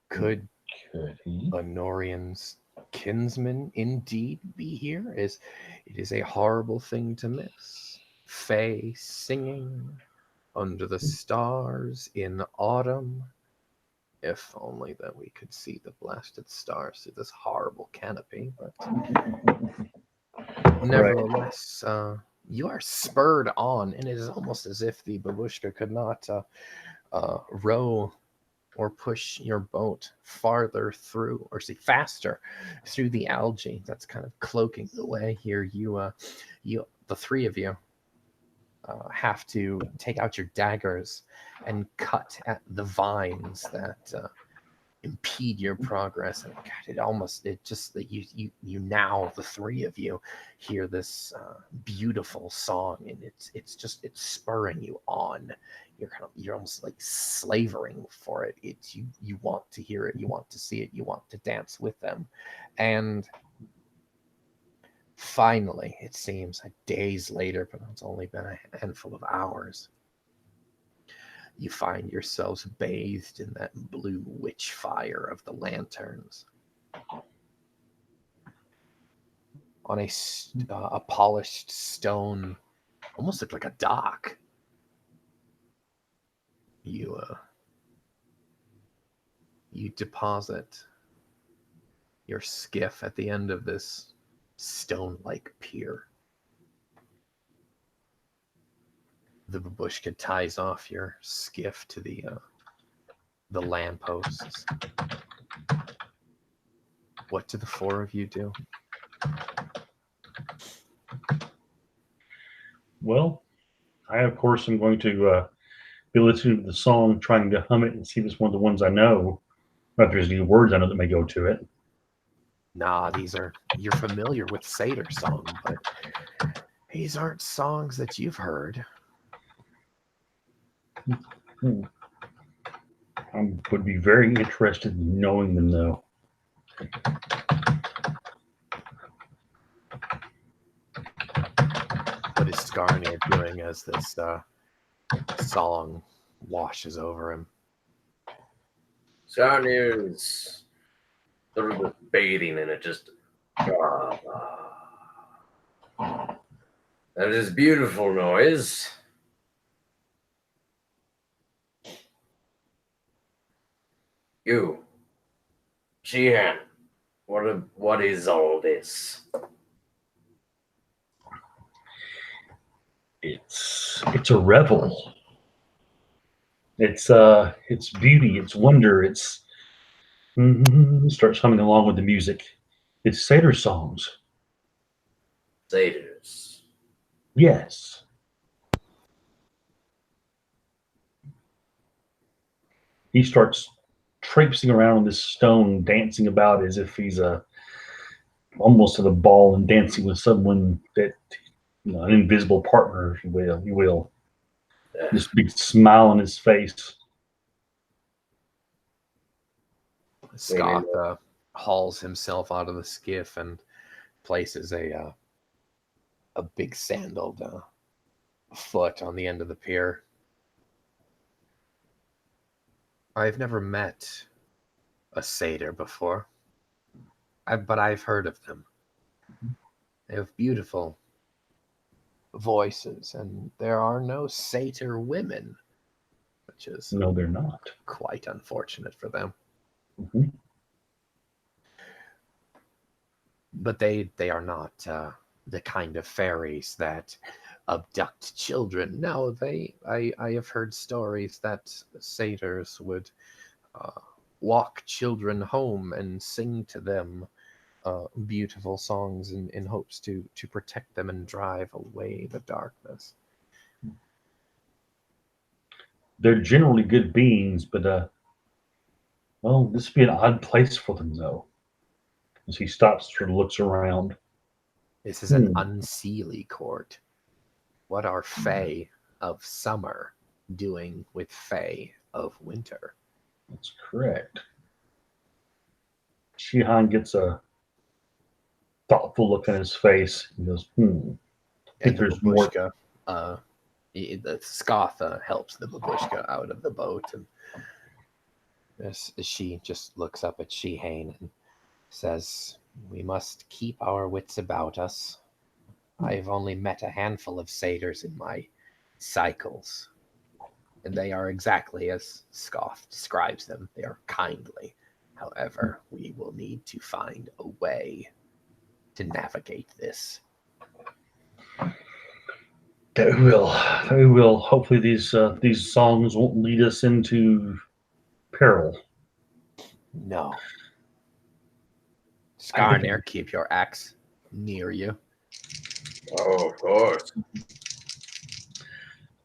Could he? Honorian's kinsman indeed be here? It is a horrible thing to miss. Fae singing under the stars in autumn. If only that we could see the blasted stars through this horrible canopy. But nevertheless, you are spurred on, and it is almost as if the babushka could not row or push your boat farther through, or faster through the algae that's kind of cloaking the way here. You, the three of you, have to take out your daggers and cut at the vines that impede your progress. And God, it just that you now, the three of you, hear this beautiful song, and it's spurring you on. You're almost like slavering for it. It's you want to hear it, you want to see it, you want to dance with them. And finally, it seems days later, but it's only been a handful of hours, you find yourselves bathed in that blue witch fire of the lanterns. on a polished stone, almost looked like a dock. You deposit your skiff at the end of this stone-like pier. The babushka ties off your skiff to the lampposts. What do the four of you do? Well, I, of course, am going to be listening to the song, trying to hum it and see if it's one of the ones I know. Not if there's any words I know that may go to it. Nah, you're familiar with Satyr song, but these aren't songs that you've heard. I would be very interested in knowing them, though. What is Skarnir doing as this song washes over him? Skarnir's sort of bathing in it, just. That is beautiful noise. You, Sheehan, what is all this? It's a revel. It's beauty, it's wonder, it's starts humming along with the music. It's satyr songs. Satyrs. Yes. He starts traipsing around on this stone, dancing about as if he's almost at a ball and dancing with someone that, an invisible partner, if you will. This big smile on his face. Scott hauls himself out of the skiff and places a big sandaled foot on the end of the pier. I've never met a satyr before, but I've heard of them. They have beautiful voices, and there are no satyr women, which is No, they're not. Quite unfortunate for them. Mm-hmm. But they are not the kind of fairies that abduct children. No, I have heard stories that satyrs would walk children home and sing to them beautiful songs in hopes to protect them and drive away the darkness. They're generally good beings, but this would be an odd place for them, though. As he stops and looks around. This is an Unseelie court. What are Fae of summer doing with Fae of winter? That's correct. Shihan gets a thoughtful look on his face. He goes, And there's more. The Scotha helps the babushka out of the boat, and she just looks up at Sheehan and says, "We must keep our wits about us. I've only met a handful of satyrs in my cycles, and they are exactly as Scoff describes them. They are kindly. However, we will need to find a way to navigate this." That we will. Hopefully these songs won't lead us into peril. No. Skarnir, keep your axe near you. Oh, of course. I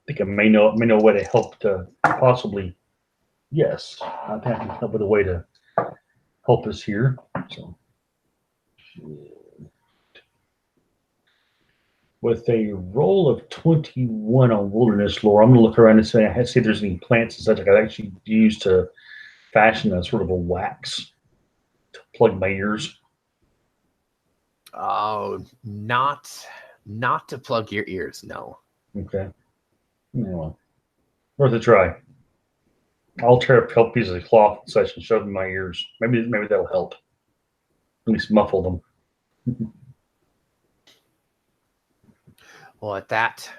think I may know a way to help to possibly. Yes, I think I can help with a way to help us here. So, with a roll of 21 on wilderness lore, I'm going to look around and see if there's any plants and such I could actually use to fashion a sort of a wax to plug my ears. Oh, not to plug your ears, no. Okay. Well, worth a try. I'll tear up a couple pieces of cloth and such and shove them in my ears. Maybe that'll help. At least muffle them. Well, at that,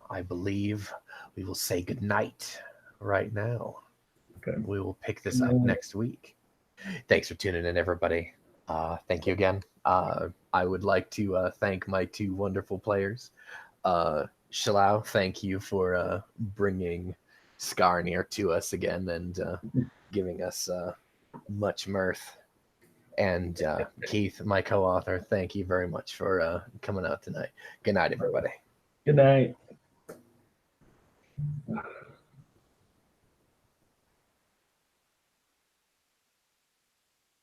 I believe we will say goodnight right now. Okay. We will pick this up next week. Thanks for tuning in, everybody. Thank you again. I would like to thank my two wonderful players. Shalau, thank you for bringing Skarnir to us again and giving us much mirth. And Keith, my co-author, thank you very much for coming out tonight. Good night, everybody. Good night.